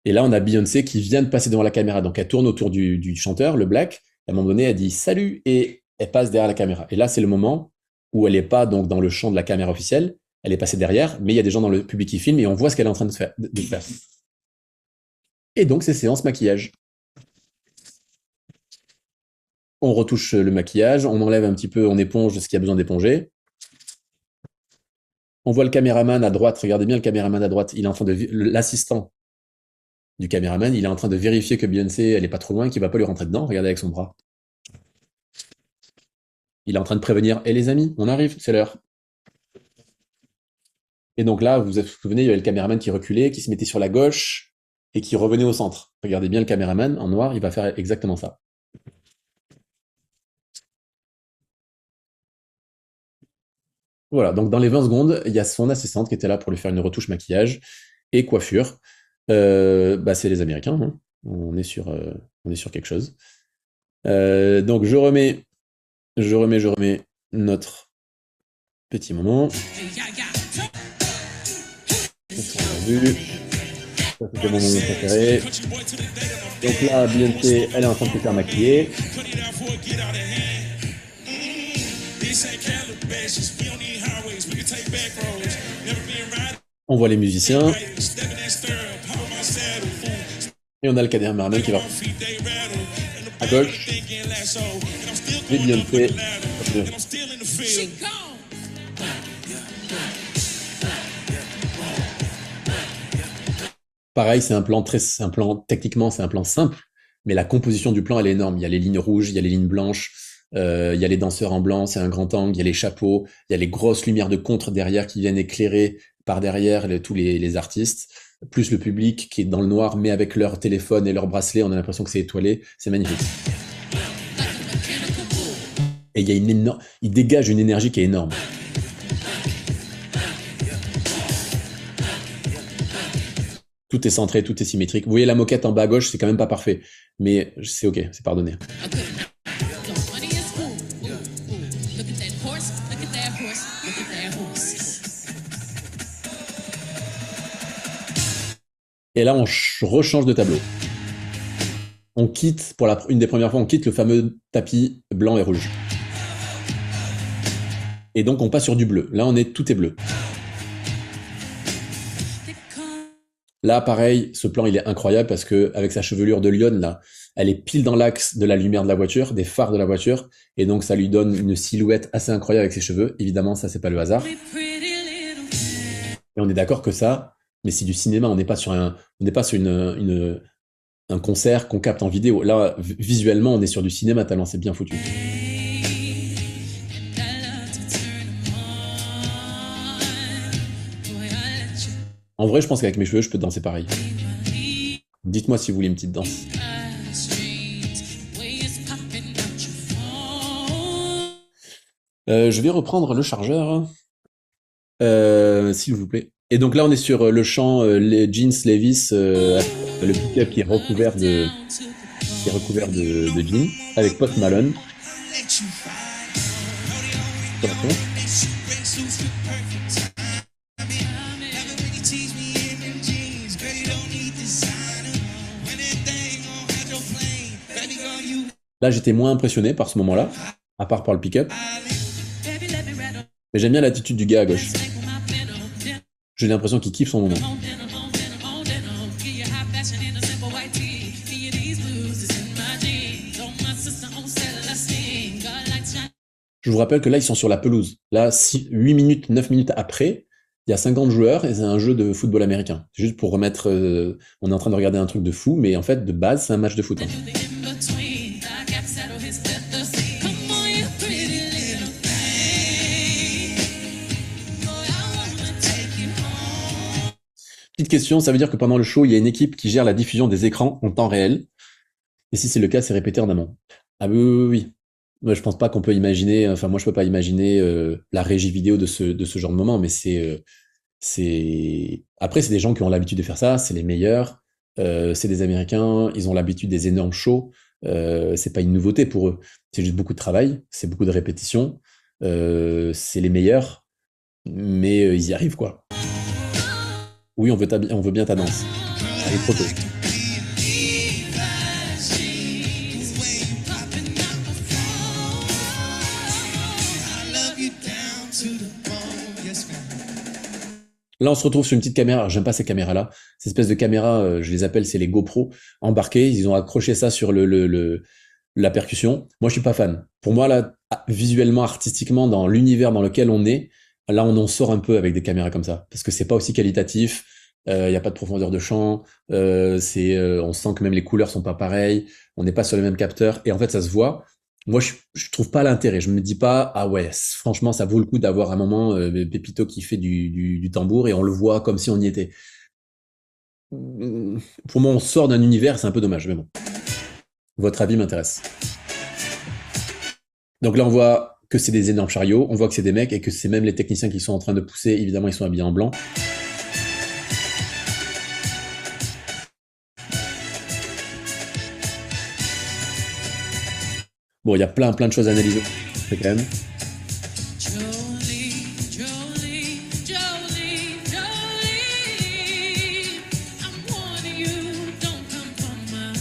Et là, on a Beyoncé qui vient de passer devant la caméra. Donc, elle tourne autour du chanteur, le Black. À un moment donné, elle dit « Salut !» et elle passe derrière la caméra. Et là, c'est le moment où elle n'est pas donc dans le champ de la caméra officielle. Elle est passée derrière, mais il y a des gens dans le public qui filment et on voit ce qu'elle est en train de faire. Et donc, c'est séance maquillage. On retouche le maquillage, on enlève un petit peu, on éponge ce qu'il y a besoin d'éponger. On voit le caméraman à droite, regardez bien le caméraman à droite, il est en train de l'assistant du caméraman, il est en train de vérifier que Beyoncé, elle est pas trop loin, qu'il va pas lui rentrer dedans, regardez avec son bras. Il est en train de prévenir, et les amis, on arrive, c'est l'heure. Et donc là, vous vous souvenez, il y avait le caméraman qui reculait, qui se mettait sur la gauche, et qui revenait au centre. Regardez bien le caméraman, en noir, il va faire exactement ça. Voilà, donc dans les 20 secondes, il y a son assistante qui était là pour lui faire une retouche maquillage et coiffure. C'est les Américains, hein. On est sur quelque chose. Donc je remets notre petit moment. Vu. Ça, c'était mon moment préféré. Donc là, Beyoncé, elle est en train de se faire maquiller. On voit les musiciens. Et on a le caméraman qui va à gauche. Et Beyoncé. Pareil, techniquement, c'est un plan simple, mais la composition du plan, elle est énorme. Il y a les lignes rouges, il y a les lignes blanches, il y a les danseurs en blanc, c'est un grand angle, il y a les chapeaux, il y a les grosses lumières de contre derrière qui viennent éclairer par derrière tous les artistes, plus le public qui est dans le noir, mais avec leur téléphone et leur bracelet, on a l'impression que c'est étoilé, c'est magnifique. Et il dégage une énergie qui est énorme. Tout est centré, tout est symétrique. Vous voyez la moquette en bas à gauche, c'est quand même pas parfait. Mais c'est ok, c'est pardonné. Et là, on rechange de tableau. On quitte, pour une des premières fois, on quitte le fameux tapis blanc et rouge. Et donc, on passe sur du bleu. Là, tout est bleu. Là, pareil, ce plan, il est incroyable parce que avec sa chevelure de lionne, là, elle est pile dans l'axe de la lumière de la voiture, des phares de la voiture, et donc ça lui donne une silhouette assez incroyable avec ses cheveux. Évidemment, ça, c'est pas le hasard. Et on est d'accord que ça, mais c'est du cinéma, on n'est pas sur un concert qu'on capte en vidéo. Là, visuellement, on est sur du cinéma, tellement c'est bien foutu. En vrai, je pense qu'avec mes cheveux, je peux danser pareil. Dites-moi si vous voulez une petite danse. Je vais reprendre le chargeur, s'il vous plaît. Et donc là, on est sur le champ les jeans Levi's, le pick-up qui est recouvert de jeans, avec Post Malone. Là, j'étais moins impressionné par ce moment-là, à part par le pick-up. Mais j'aime bien l'attitude du gars à gauche. J'ai l'impression qu'il kiffe son moment. Je vous rappelle que là, ils sont sur la pelouse. Là, 8 minutes, 9 minutes après, il y a 50 joueurs et c'est un jeu de football américain. C'est juste pour remettre... on est en train de regarder un truc de fou, mais en fait, de base, c'est un match de foot. Hein. Petite question, ça veut dire que pendant le show, il y a une équipe qui gère la diffusion des écrans en temps réel. Et si c'est le cas, c'est répété en amont. Ah oui. Moi, je pense pas qu'on peut imaginer, enfin moi je peux pas imaginer la régie vidéo de ce genre de moment, mais après c'est des gens qui ont l'habitude de faire ça, c'est les meilleurs, c'est des Américains, ils ont l'habitude des énormes shows, c'est pas une nouveauté pour eux, c'est juste beaucoup de travail, c'est beaucoup de répétition, c'est les meilleurs, mais ils y arrivent quoi. Oui, on veut bien ta danse. Allez, trop tôt. Là, on se retrouve sur une petite caméra. Alors, j'aime pas ces caméras-là. Ces espèces de caméras, je les appelle, c'est les GoPro embarquées. Ils ont accroché ça sur la percussion. Moi, je suis pas fan. Pour moi, là, visuellement, artistiquement, dans l'univers dans lequel on est, là, on en sort un peu avec des caméras comme ça. Parce que c'est pas aussi qualitatif. Il y a pas de profondeur de champ. On sent que même les couleurs sont pas pareilles. On n'est pas sur les mêmes capteurs. Et en fait, ça se voit. Moi, je trouve pas l'intérêt. Je me dis pas, ah ouais, franchement, ça vaut le coup d'avoir un moment Pépito qui fait du tambour et on le voit comme si on y était. Pour moi, on sort d'un univers, c'est un peu dommage, mais bon. Votre avis m'intéresse. Donc là, on voit que c'est des énormes chariots, on voit que c'est des mecs et que c'est même les techniciens qui sont en train de pousser. Évidemment, ils sont habillés en blanc. Bon, il y a plein de choses à analyser. C'est quand même. Jolie, Jolie, Jolie, Jolie. I'm warning you, don't come from my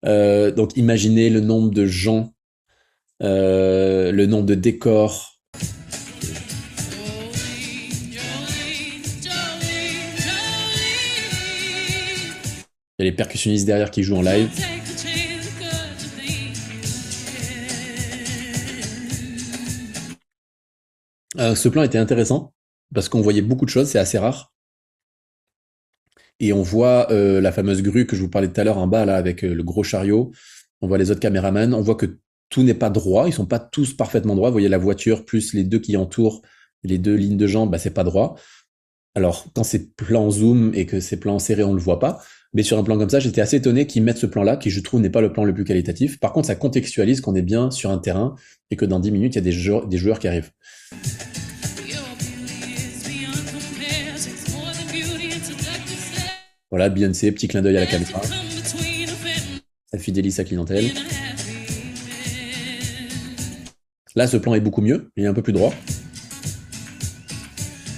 land. Donc imaginez le nombre de gens, le nombre de décors. Jolie, Jolie, Jolie, Jolie. Il y a les percussionnistes derrière qui jouent en live. Take a chance, good to think. Ce plan était intéressant parce qu'on voyait beaucoup de choses, c'est assez rare. Et on voit la fameuse grue que je vous parlais tout à l'heure en bas, là, avec le gros chariot. On voit les autres caméramans. On voit que tout n'est pas droit. Ils sont pas tous parfaitement droits. Vous voyez la voiture plus les deux qui entourent les deux lignes de jambes, bah, c'est pas droit. Alors, quand c'est plan zoom et que c'est plan serré, on le voit pas. Mais sur un plan comme ça, j'étais assez étonné qu'ils mettent ce plan-là, qui je trouve n'est pas le plan le plus qualitatif. Par contre, ça contextualise qu'on est bien sur un terrain et que dans 10 minutes, il y a des joueurs qui arrivent. Your beauty is beyond compare. Takes more than beauty, it's a seductive stare. Voilà, Beyoncé, petit clin d'œil à la caméra. Come between a family Elle fidélise sa clientèle. and a happy man. Là, ce plan est beaucoup mieux. Il est un peu plus droit.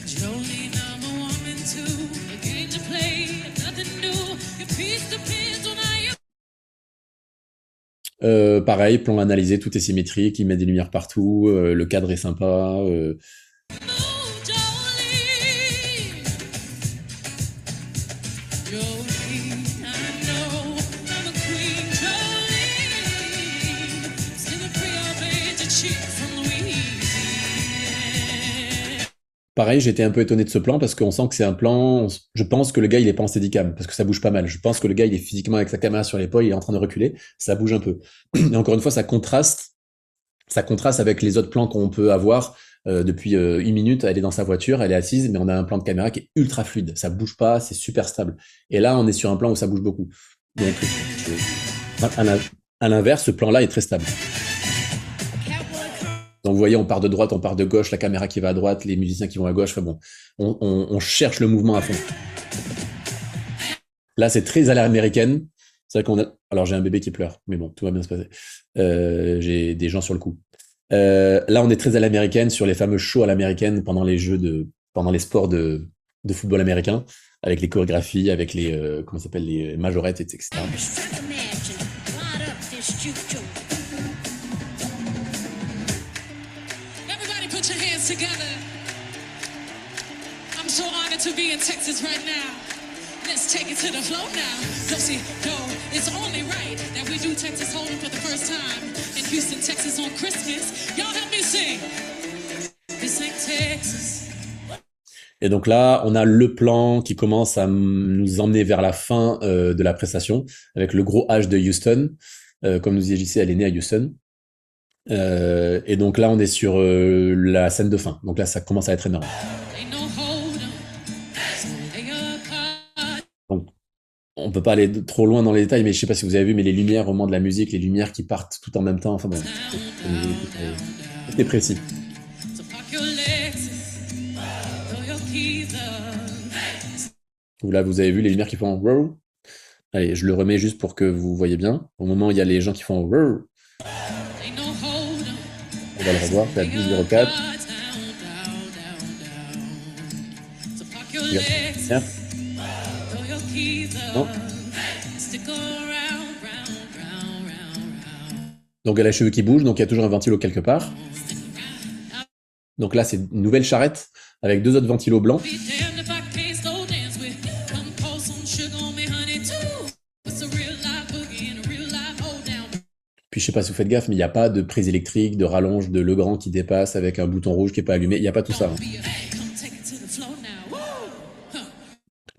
Jolie, I'm a woman too. A game to play, nothing new. Your peace depends on how you. Pareil, plan analysé, tout est symétrique, il met des lumières partout, le cadre est sympa. Move, Jolie. Jolie, I know I'm a queen, Jolie. Still a Creole to cheat from Louisiana. Pareil, j'étais un peu étonné de ce plan parce qu'on sent que c'est un plan. Je pense que le gars il est pas en steadicam parce que ça bouge pas mal. Je pense que le gars il est physiquement avec sa caméra sur l'épaule, il est en train de reculer, ça bouge un peu. Et encore une fois, ça contraste avec les autres plans qu'on peut avoir depuis une minute. Elle est dans sa voiture, elle est assise, mais on a un plan de caméra qui est ultra fluide. Ça bouge pas, c'est super stable. Et là, on est sur un plan où ça bouge beaucoup. Donc, à l'inverse, ce plan-là est très stable. Donc vous voyez, on part de droite, on part de gauche, la caméra qui va à droite, les musiciens qui vont à gauche. Enfin bon, on cherche le mouvement à fond. Là, c'est très à l'américaine. C'est vrai qu'on a. Alors j'ai un bébé qui pleure, mais bon, tout va bien se passer. J'ai des gens sur le coup. Là, on est très à l'américaine sur les fameux shows à l'américaine pendant les sports de football américain, avec les chorégraphies, avec les comment ça s'appelle, les majorettes, etc. Everybody put your hands together. I'm so honored to be in Texas right now. Let's take it to the floor now. Don't see, no, it's only right that we do Texas Hold'em for the first time in Houston, Texas on Christmas. Y'all help me sing. This ain't Texas. Et donc là, on a le plan qui commence à nous emmener vers la fin de la prestation, avec le gros H de Houston. Comme nous dit JC, elle est née à Houston. Et donc là, on est sur la scène de fin. Donc là, ça commence à être énorme. Ain't no hold 'em. So they a card. Donc, on peut pas aller trop loin dans les détails, mais je sais pas si vous avez vu, mais les lumières au moment de la musique, les lumières qui partent tout en même temps. Enfin bon, c'était précis. So park your Lexus. Throw your keys up. Là, vous avez vu les lumières qui font wow. Allez, je le remets juste pour que vous voyez bien. Au moment où il y a les gens qui font wow, Ain't no hold 'em. on va le revoir, c'est à 12,04. So park your Regarde. Lexus. Tiens. Throw your keys Non. up. Stick around, round, round, round, round. Donc elle a les cheveux qui bougent, donc il y a toujours un ventilo quelque part. Donc là, c'est une nouvelle charrette avec 2 autres ventilos blancs. Be damned if I can't slow dance with. Come pour some sugar on me, honey, too. It's a real life boogie and a real life hold down. Puis je sais pas si vous faites gaffe, mais il n'y a pas de prise électrique, de rallonge, de Legrand qui dépasse avec un bouton rouge qui est pas allumé. Il n'y a pas tout ça, hein. Be a come take it to the floor now. Woo! Huh.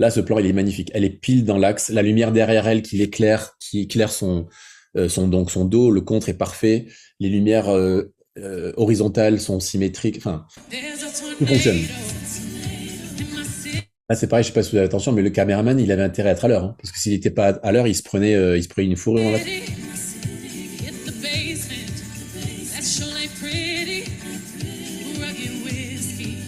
Là, ce plan, il est magnifique. Elle est pile dans l'axe. La lumière derrière elle qui l'éclaire, qui éclaire son dos. Le contre est parfait. Les lumières horizontales sont symétriques. Enfin, There's a tout fonctionne. tornado in my city. Là, c'est pareil, je sais pas si vous avez attention, mais le caméraman, il avait intérêt à être à l'heure, hein, parce que s'il n'était pas à l'heure, il se prenait une fourrure dans la... Hit the basement. That sure ain't pretty. Rugged whiskey.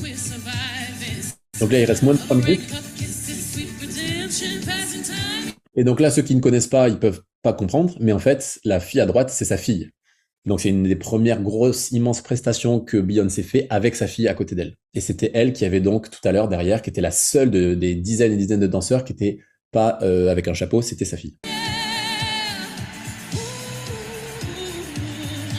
We're surviving. Donc là, il reste moins de 3 minutes. Wake up, kisses, sweet redemption, passing time. Et donc là, ceux qui ne connaissent pas, ils peuvent pas comprendre, mais en fait, la fille à droite, c'est sa fille. Donc c'est une des premières grosses, immenses prestations que Beyoncé fait avec sa fille à côté d'elle. Et c'était elle qui avait donc tout à l'heure derrière, qui était la seule des dizaines et dizaines de danseurs qui n'étaient pas avec un chapeau, c'était sa fille. One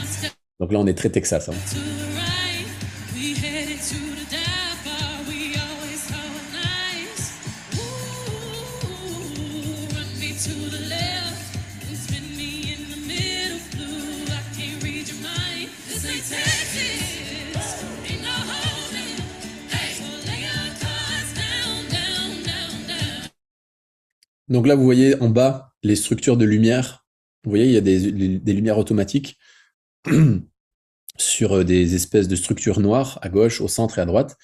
step Donc là, on est très Texas, hein. to the right. We headed to the dive bar. We always so nice. Run me to the left and spin me in the middle. Blue, I can't read your mind. This ain't Texas. Ain't no holding. Hey, so lay your cards down, down, down, down. Donc là, vous voyez en bas les structures de lumière. Vous voyez, il y a des lumières automatiques sur des espèces de structures noires à gauche, au centre et à droite.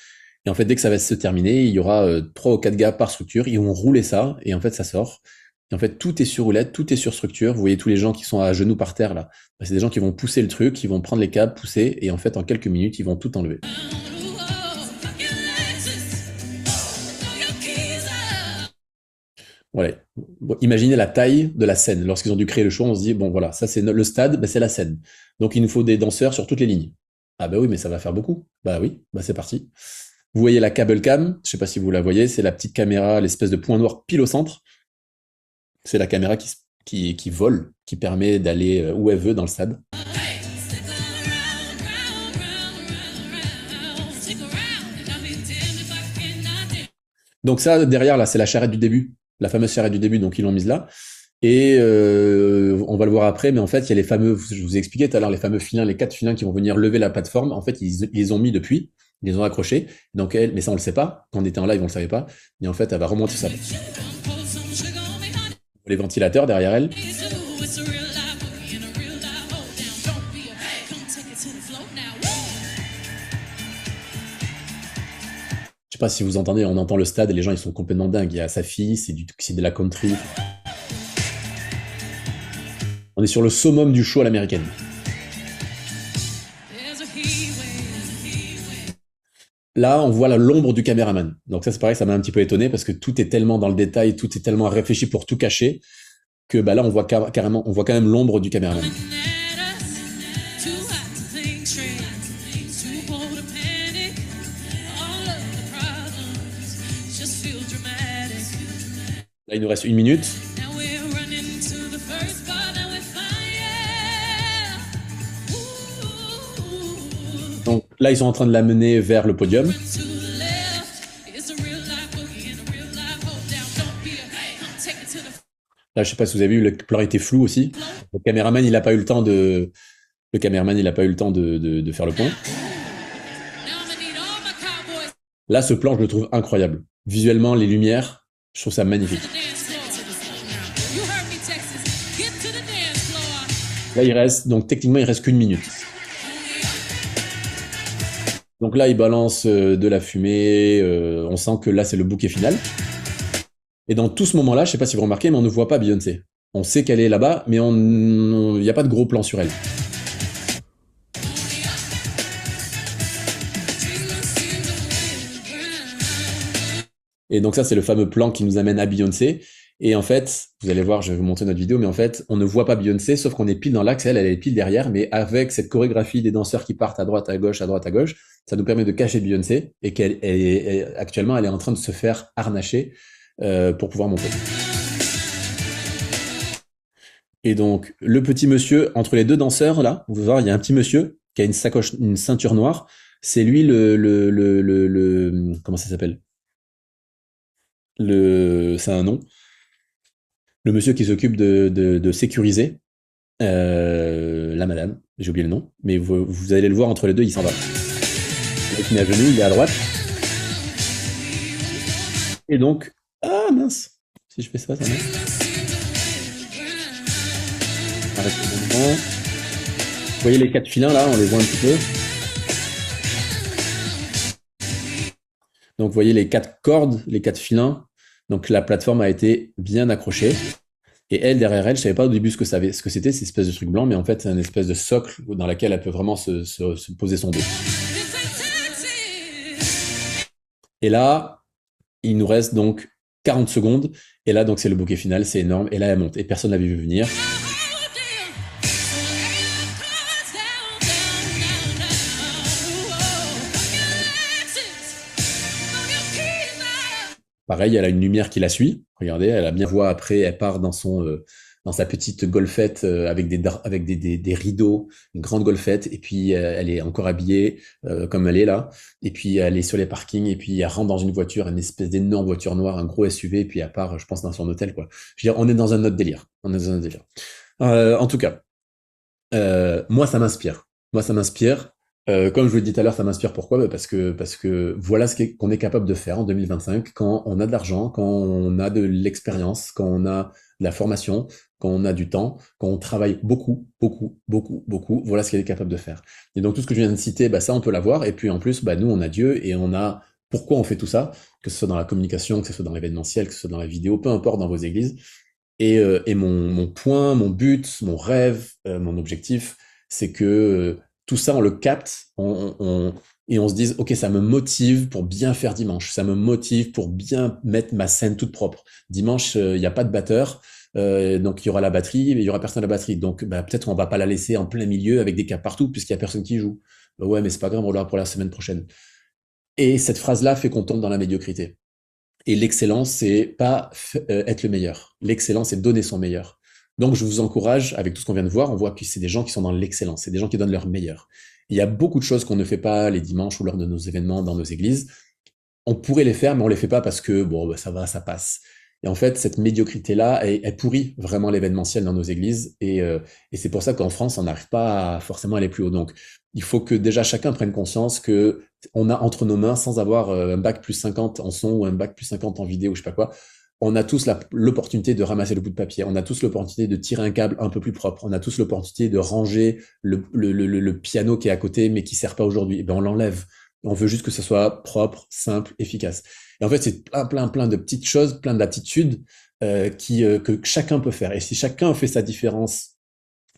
Et en fait, dès que ça va se terminer, il y aura 3 ou 4 gars par structure. Ils vont rouler ça et en fait, ça sort. Et en fait, tout est sur roulette, tout est sur structure. Vous voyez tous les gens qui sont à genoux par terre là. Bah, c'est des gens qui vont pousser le truc, qui vont prendre les câbles, pousser et en fait, en quelques minutes, ils vont tout enlever. Voilà. Bon, imaginez la taille de la scène. Lorsqu'ils ont dû créer le show, on se dit, bon voilà, ça c'est le stade, bah, c'est la scène. Donc il nous faut des danseurs sur toutes les lignes. Ah bah oui, mais ça va faire beaucoup. Bah oui, bah c'est parti. Vous voyez la cable cam, je sais pas si vous la voyez, c'est la petite caméra, l'espèce de point noir pile au centre. C'est la caméra qui vole, qui permet d'aller où elle veut dans le stade. Donc ça, derrière, là, c'est la charrette du début, la fameuse charrette du début, donc ils l'ont mise là. Et on va le voir après, mais en fait, il y a les fameux, je vous ai expliqué tout à l'heure, les fameux filins, les 4 filins qui vont venir lever la plateforme. En fait, ils les ont mis depuis, ils les ont accrochés. Donc elle, mais ça, on le sait pas. Quand on était en live, on le savait pas. Et en fait, elle va remonter ça. Les ventilateurs derrière elle. Je sais pas si vous entendez, on entend le stade et les gens ils sont complètement dingues. Il y a sa fille, c'est de la country. On est sur le summum du show à l'américaine. Là, on voit l'ombre du caméraman. Donc ça, c'est pareil, ça m'a un petit peu étonné parce que tout est tellement dans le détail, tout est tellement réfléchi pour tout cacher que bah là, on voit carrément, on voit quand même l'ombre du caméraman. Là, il nous reste 1 minute. Donc là, ils sont en train de l'amener vers le podium. Là, je sais pas si vous avez vu, le plan était flou aussi. Le caméraman, il n'a pas eu le temps de faire le point. Là, ce plan, je le trouve incroyable. Visuellement, les lumières, je trouve ça magnifique. Là, donc techniquement, il reste qu'1 minute. Donc là, il balance de la fumée. On sent que là, c'est le bouquet final. Et dans tout ce moment-là, je sais pas si vous remarquez, mais on ne voit pas Beyoncé. On sait qu'elle est là-bas, mais il n'y a pas de gros plan sur elle. Et donc ça, c'est le fameux plan qui nous amène à Beyoncé. Et en fait, vous allez voir, je vais vous montrer notre vidéo, mais en fait, on ne voit pas Beyoncé, sauf qu'on est pile dans l'axe, elle est pile derrière, mais avec cette chorégraphie des danseurs qui partent à droite, à gauche, à droite, à gauche, ça nous permet de cacher Beyoncé, et actuellement, elle est en train de se faire harnacher pour pouvoir monter. Et donc, le petit monsieur, entre les deux danseurs, là, vous pouvez voir, il y a un petit monsieur, qui a une sacoche, une ceinture noire. C'est lui comment ça s'appelle? C'est un nom. Le monsieur qui s'occupe de sécuriser la madame. J'ai oublié le nom, mais vous allez le voir entre les deux, il s'en va. Le mec, il est à genoux, il est à droite. Et donc, ah mince, si je fais ça marche. Arrête le moment. Vous voyez les 4 filins là, on les voit un petit peu. Donc vous voyez les 4 cordes, les 4 filins. Donc la plateforme a été bien accrochée. Et elle, derrière elle, je savais pas au début ce que c'était, cette espèce de truc blanc, mais en fait, c'est une espèce de socle dans laquelle elle peut vraiment se poser son dos. Et là, il nous reste donc 40 secondes. Et là, donc, c'est le bouquet final, c'est énorme. Et là, elle monte. Et personne ne l'avait vu venir. Pareil, elle a une lumière qui la suit. Regardez, elle a bien voix après, elle part dans sa petite golfette avec des rideaux, une grande golfette, et puis elle est encore habillée comme elle est là, et puis elle est sur les parkings, et puis elle rentre dans une voiture, une espèce d'énorme voiture noire, un gros SUV, et puis elle part, je pense, dans son hôtel, quoi. Je veux dire, on est dans un autre délire. En tout cas, moi, ça m'inspire. Comme je vous l'ai dit tout à l'heure, ça m'inspire pourquoi? Parce que voilà qu'on est capable de faire en 2025 quand on a de l'argent, quand on a de l'expérience, quand on a de la formation, quand on a du temps, quand on travaille beaucoup, beaucoup, beaucoup, beaucoup. Voilà ce qu'il est capable de faire. Et donc tout ce que je viens de citer, bah, ça on peut l'avoir. Et puis en plus, bah, nous on a Dieu et on a pourquoi on fait tout ça, que ce soit dans la communication, que ce soit dans l'événementiel, que ce soit dans la vidéo, peu importe dans vos églises. Et mon point, mon but, mon rêve, mon objectif, c'est que tout ça, on le capte et on se dise, OK, ça me motive pour bien faire dimanche. Ça me motive pour bien mettre ma scène toute propre. Dimanche, il n'y a pas de batteur, donc il y aura la batterie, mais il y aura personne à la batterie. Donc bah, peut-être on va pas la laisser en plein milieu avec des câbles partout puisqu'il y a personne qui joue. Bah, ouais, mais c'est pas grave, on l'aura pour la semaine prochaine. Et cette phrase-là fait qu'on tombe dans la médiocrité. Et l'excellence, c'est pas être le meilleur. L'excellence, c'est donner son meilleur. Donc, je vous encourage, avec tout ce qu'on vient de voir, on voit que c'est des gens qui sont dans l'excellence, c'est des gens qui donnent leur meilleur. Il y a beaucoup de choses qu'on ne fait pas les dimanches ou lors de nos événements dans nos églises. On pourrait les faire, mais on les fait pas parce que, bon, bah, ça va, ça passe. Et en fait, cette médiocrité-là, elle pourrit vraiment l'événementiel dans nos églises. Et c'est pour ça qu'en France, on n'arrive pas à forcément aller plus haut. Donc, il faut que déjà chacun prenne conscience que on a entre nos mains, sans avoir un bac plus 50 en son ou un bac plus 50 en vidéo ou je sais pas quoi, on a tous l'opportunité de ramasser le bout de papier. On a tous l'opportunité de tirer un câble un peu plus propre. On a tous l'opportunité de ranger le piano qui est à côté mais qui sert pas aujourd'hui. Et ben on l'enlève. On veut juste que ce soit propre, simple, efficace. Et en fait, c'est plein de petites choses, plein d'attitudes que chacun peut faire. Et si chacun fait sa différence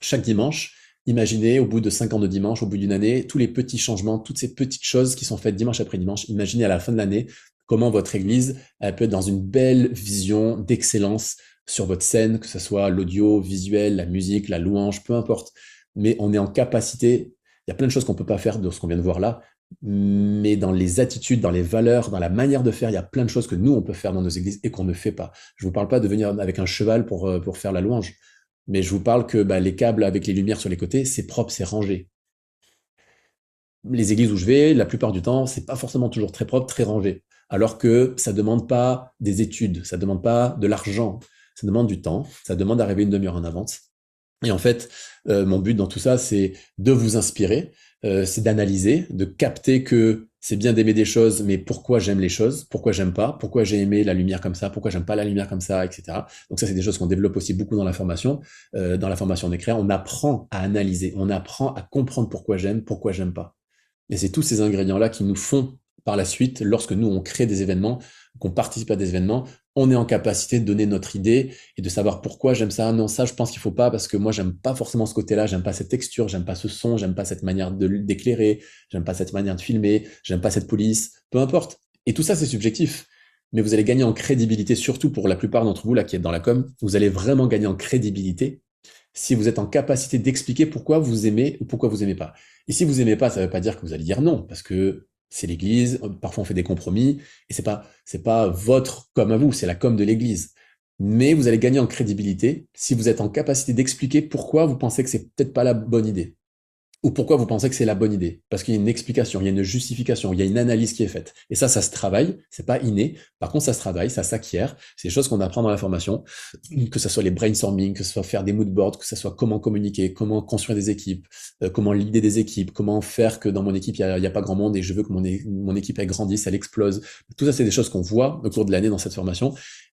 chaque dimanche, imaginez au bout de 5 ans de dimanche, au bout d'une année, tous les petits changements, toutes ces petites choses qui sont faites dimanche après dimanche. Imaginez à la fin de l'année comment votre église elle peut être dans une belle vision d'excellence sur votre scène, que ce soit l'audio, visuel, la musique, la louange, peu importe. Mais on est en capacité, il y a plein de choses qu'on peut pas faire de ce qu'on vient de voir là, mais dans les attitudes, dans les valeurs, dans la manière de faire, il y a plein de choses que nous, on peut faire dans nos églises et qu'on ne fait pas. Je vous parle pas de venir avec un cheval pour faire la louange, mais je vous parle que bah, les câbles avec les lumières sur les côtés, c'est propre, c'est rangé. Les églises où je vais, la plupart du temps, c'est pas forcément toujours très propre, très rangé. Alors que ça demande pas des études, ça demande pas de l'argent, ça demande du temps, ça demande d'arriver une demi-heure en avance. Et en fait, mon but dans tout ça, c'est de vous inspirer, c'est d'analyser, de capter que c'est bien d'aimer des choses, mais pourquoi j'aime les choses, pourquoi j'aime pas, pourquoi j'ai aimé la lumière comme ça, pourquoi j'aime pas la lumière comme ça, etc. Donc ça, c'est des choses qu'on développe aussi beaucoup dans la formation. Dans la formation des créateurs, on apprend à analyser, on apprend à comprendre pourquoi j'aime pas. Et c'est tous ces ingrédients-là qui nous font par la suite, lorsque nous, on crée des événements, qu'on participe à des événements, on est en capacité de donner notre idée et de savoir pourquoi j'aime ça. Non, ça, je pense qu'il faut pas parce que moi, j'aime pas forcément ce côté-là, j'aime pas cette texture, j'aime pas ce son, j'aime pas cette manière d'éclairer, j'aime pas cette manière de filmer, j'aime pas cette police, peu importe. Et tout ça, c'est subjectif. Mais vous allez gagner en crédibilité, surtout pour la plupart d'entre vous là qui êtes dans la com, vous allez vraiment gagner en crédibilité si vous êtes en capacité d'expliquer pourquoi vous aimez ou pourquoi vous aimez pas. Et si vous aimez pas, ça veut pas dire que vous allez dire non, parce que c'est l'église, parfois on fait des compromis, et c'est pas votre com à vous, c'est la com de l'église. Mais vous allez gagner en crédibilité si vous êtes en capacité d'expliquer pourquoi vous pensez que c'est peut-être pas la bonne idée. ou pourquoi vous pensez que c'est la bonne idée? Parce qu'il y a une explication, il y a une justification, il y a une analyse qui est faite. Et ça se travaille, c'est pas inné. Par contre, ça se travaille, ça s'acquiert. C'est des choses qu'on apprend dans la formation, que ce soit les brainstorming, que ce soit faire des mood boards, que ce soit comment communiquer, comment construire des équipes, comment leader des équipes, comment faire que dans mon équipe, il y a pas grand monde et je veux que mon équipe elle grandisse, elle explose. Tout ça, c'est des choses qu'on voit au cours de l'année dans cette formation.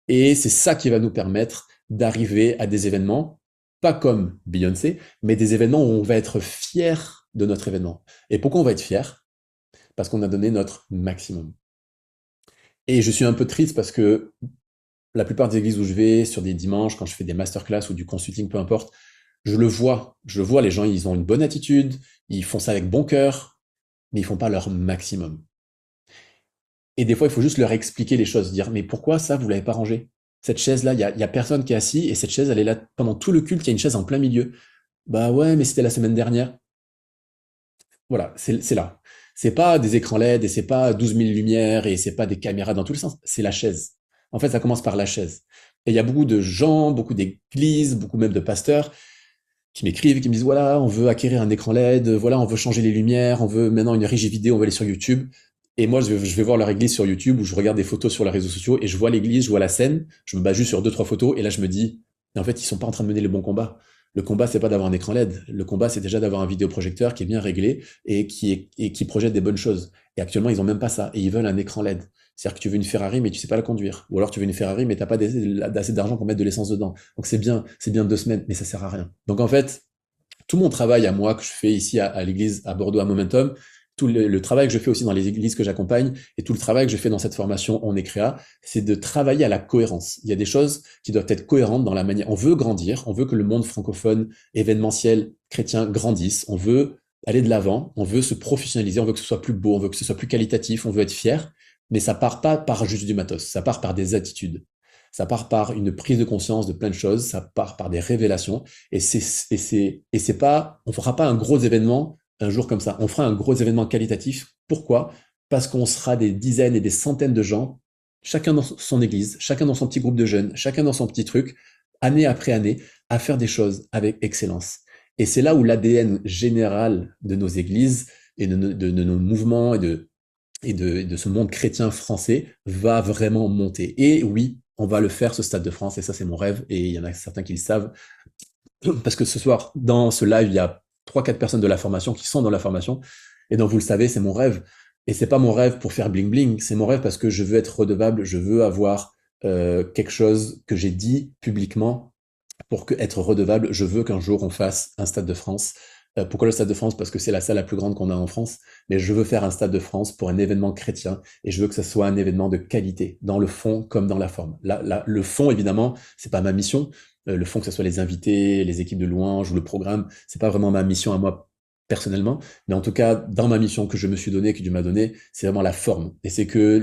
Et c'est ça qui va nous permettre d'arriver à des événements pas comme Beyoncé, mais des événements où on va être fier de notre événement. Et pourquoi on va être fier? Parce qu'on a donné notre maximum. Et je suis un peu triste parce que la plupart des églises où je vais, sur des dimanches, quand je fais des masterclass ou du consulting, peu importe, je le vois, les gens, ils ont une bonne attitude, ils font ça avec bon cœur, mais ils font pas leur maximum. Et des fois, il faut juste leur expliquer les choses, dire, mais pourquoi ça, vous l'avez pas rangé? Cette chaise-là, y a personne qui est assis, et cette chaise, elle est là pendant tout le culte, il y a une chaise en plein milieu. Bah ouais, mais c'était la semaine dernière. Voilà, c'est là. C'est pas des écrans LED, et c'est pas 12 000 lumières, et c'est pas des caméras dans tous les sens, c'est la chaise. En fait, ça commence par la chaise. Et il y a beaucoup de gens, beaucoup d'églises, beaucoup même de pasteurs, qui m'écrivent, qui me disent, voilà, on veut acquérir un écran LED, voilà, on veut changer les lumières, on veut maintenant une régie vidéo, on veut aller sur YouTube. Et moi, je vais voir leur église sur YouTube, où je regarde des photos sur les réseaux sociaux, et je vois l'église, je vois la scène, je me base juste sur deux, trois photos, et là, je me dis, mais en fait, ils sont pas en train de mener le bon combat. Le combat, c'est pas d'avoir un écran LED. Le combat, c'est déjà d'avoir un vidéoprojecteur qui est bien réglé et qui projette des bonnes choses. Et actuellement, ils ont même pas ça. Et ils veulent un écran LED. C'est-à-dire que tu veux une Ferrari, mais tu sais pas la conduire. Ou alors tu veux une Ferrari, mais t'as pas assez d'argent pour mettre de l'essence dedans. Donc c'est bien 2 semaines, mais ça sert à rien. Donc en fait, tout mon travail à moi que je fais ici à l'église à Bordeaux à Momentum, tout le travail que je fais aussi dans les églises que j'accompagne et tout le travail que je fais dans cette formation On est créa, c'est de travailler à la cohérence. Il y a des choses qui doivent être cohérentes dans la manière. On veut grandir, on veut que le monde francophone, événementiel, chrétien grandisse, on veut aller de l'avant, on veut se professionnaliser, on veut que ce soit plus beau, on veut que ce soit plus qualitatif, on veut être fier, mais ça part pas par juste du matos, ça part par des attitudes. Ça part par une prise de conscience de plein de choses, ça part par des révélations, et c'est pas, on fera pas un gros événement un jour comme ça. On fera un gros événement qualitatif. Pourquoi? Parce qu'on sera des dizaines et des centaines de gens, chacun dans son église, chacun dans son petit groupe de jeunes, chacun dans son petit truc, année après année, à faire des choses avec excellence. Et c'est là où l'ADN général de nos églises et de nos mouvements et de ce monde chrétien français va vraiment monter. Et oui, on va le faire, ce Stade de France, et ça c'est mon rêve, et il y en a certains qui le savent, parce que ce soir, dans ce live, il y a 3-4 personnes de la formation qui sont dans la formation, et donc vous le savez, c'est mon rêve. Et c'est pas mon rêve pour faire bling bling, c'est mon rêve parce que je veux être redevable, je veux avoir quelque chose que j'ai dit publiquement pour être redevable. Je veux qu'un jour on fasse un Stade de France. Pourquoi le Stade de France? Parce que c'est la salle la plus grande qu'on a en France, mais je veux faire un Stade de France pour un événement chrétien, et je veux que ce soit un événement de qualité, dans le fond comme dans la forme. Le fond, évidemment, c'est pas ma mission. Le fond, que ce soit les invités, les équipes de louanges ou le programme, c'est pas vraiment ma mission à moi personnellement, mais en tout cas, dans ma mission que je me suis donnée, que Dieu m'a donnée, c'est vraiment la forme. Et c'est que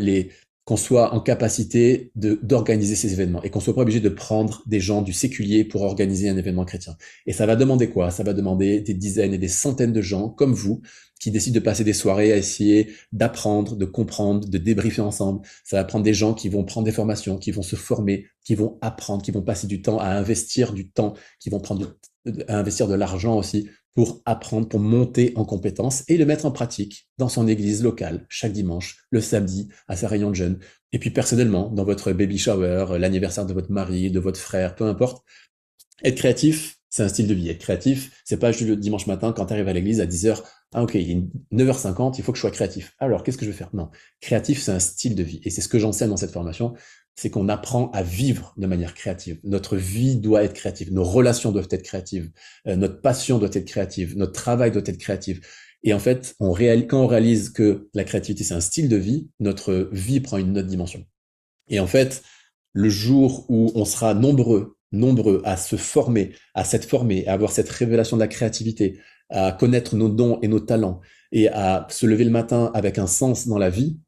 qu'on soit en capacité d'organiser ces événements et qu'on soit pas obligé de prendre des gens du séculier pour organiser un événement chrétien. Et ça va demander quoi? Ça va demander des dizaines et des centaines de gens comme vous qui décident de passer des soirées à essayer d'apprendre, de comprendre, de débriefer ensemble. Ça va prendre des gens qui vont prendre des formations, qui vont se former, qui vont apprendre, qui vont passer du temps à investir du temps, qui vont à investir de l'argent aussi pour apprendre, pour monter en compétences et le mettre en pratique dans son église locale, chaque dimanche, le samedi, à sa réunion de jeunes. Et puis personnellement, dans votre baby shower, l'anniversaire de votre mari, de votre frère, peu importe. Être créatif, c'est un style de vie. Être créatif, c'est pas juste le dimanche matin quand tu arrives à l'église à 10h. Ah ok, il est 9h50, il faut que je sois créatif. Alors, qu'est-ce que je vais faire? Non. Créatif, c'est un style de vie. Et c'est ce que j'enseigne dans cette formation, c'est qu'on apprend à vivre de manière créative. Notre vie doit être créative. Nos relations doivent être créatives. Notre passion doit être créative. Notre travail doit être créatif. Et en fait, quand on réalise que la créativité, c'est un style de vie, notre vie prend une autre dimension. Et en fait, le jour où on sera nombreux à se former, à s'être formés, à avoir cette révélation de la créativité, à connaître nos dons et nos talents, et à se lever le matin avec un sens dans la vie,